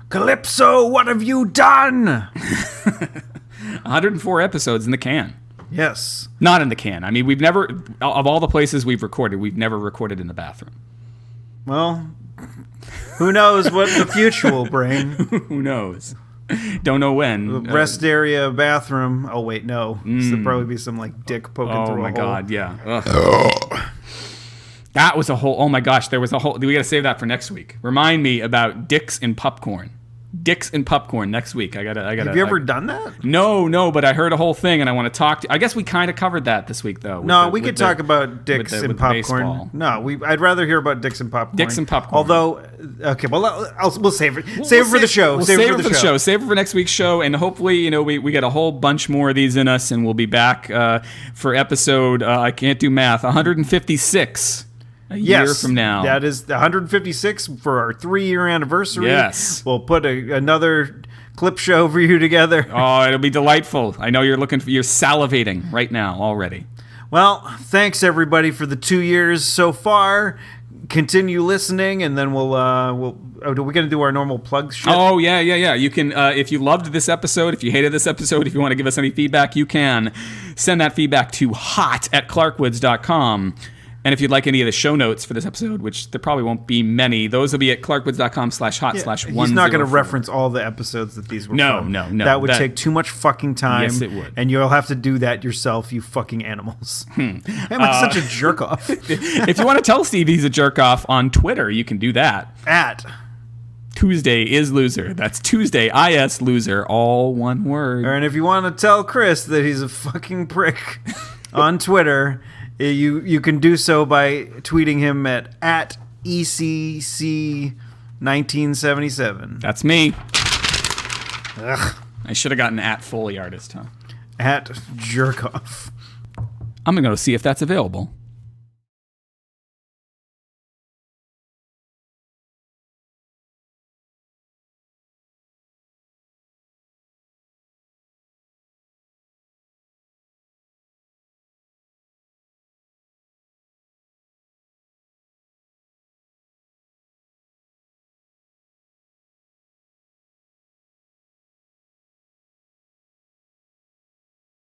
[SPEAKER 2] Calypso, what have you done?
[SPEAKER 1] 104 episodes in the can.
[SPEAKER 2] Yes.
[SPEAKER 1] Not in the can. I mean, we've never, of all the places we've never recorded in the bathroom.
[SPEAKER 2] Well... Who knows what the future will bring?
[SPEAKER 1] Who knows? Don't know when.
[SPEAKER 2] The rest area, bathroom. Oh, wait, no. There'll probably be some, like, dick poking through a hole.
[SPEAKER 1] Oh, my God, yeah. That was a whole... Oh, my gosh, there was a whole... We got to save that for next week. Remind me about dicks and popcorn. Dicks and popcorn next week. I gotta.
[SPEAKER 2] Have you ever done that?
[SPEAKER 1] No, but I heard a whole thing, and I want to talk to. I guess we kind of covered that this week, though.
[SPEAKER 2] No, we could talk about dicks and popcorn.
[SPEAKER 1] Baseball.
[SPEAKER 2] No, I'd rather hear about dicks and popcorn.
[SPEAKER 1] Dicks and popcorn.
[SPEAKER 2] Although, okay, well, we'll save it. Save it for the show.
[SPEAKER 1] We'll save it for the show. Save it for next week's show, and hopefully, we get a whole bunch more of these in us, and we'll be back for episode. I can't do math. 156. A year from now.
[SPEAKER 2] That is 156 for our 3-year anniversary.
[SPEAKER 1] Yes.
[SPEAKER 2] We'll put another clip show for you together.
[SPEAKER 1] Oh, it'll be delightful. I know you're salivating right now already.
[SPEAKER 2] Well, thanks everybody for the 2 years so far. Continue listening, and then are we going to do our normal plug shit?
[SPEAKER 1] Oh, yeah. You can, if you loved this episode, if you hated this episode, if you want to give us any feedback, you can send that feedback to hot@clarkwoods.com. And if you'd like any of the show notes for this episode, which there probably won't be many, those will be at clarkwoods.com/hot/104.
[SPEAKER 2] He's not going to reference all the episodes that these were from.
[SPEAKER 1] No.
[SPEAKER 2] That would take too much fucking time.
[SPEAKER 1] Yes, it would.
[SPEAKER 2] And you'll have to do that yourself, you fucking animals. Am I such a jerk off?
[SPEAKER 1] If you want to tell Steve he's a jerk off on Twitter, you can do that.
[SPEAKER 2] At
[SPEAKER 1] Tuesday is Loser. That's Tuesday, IS Loser, all one word.
[SPEAKER 2] And if you want to tell Chris that he's a fucking prick on Twitter... You can do so by tweeting him at ECC1977.
[SPEAKER 1] That's me.
[SPEAKER 2] Ugh.
[SPEAKER 1] I should have gotten at Foley Artist, huh?
[SPEAKER 2] At Jerkoff.
[SPEAKER 1] I'm going to go see if that's available.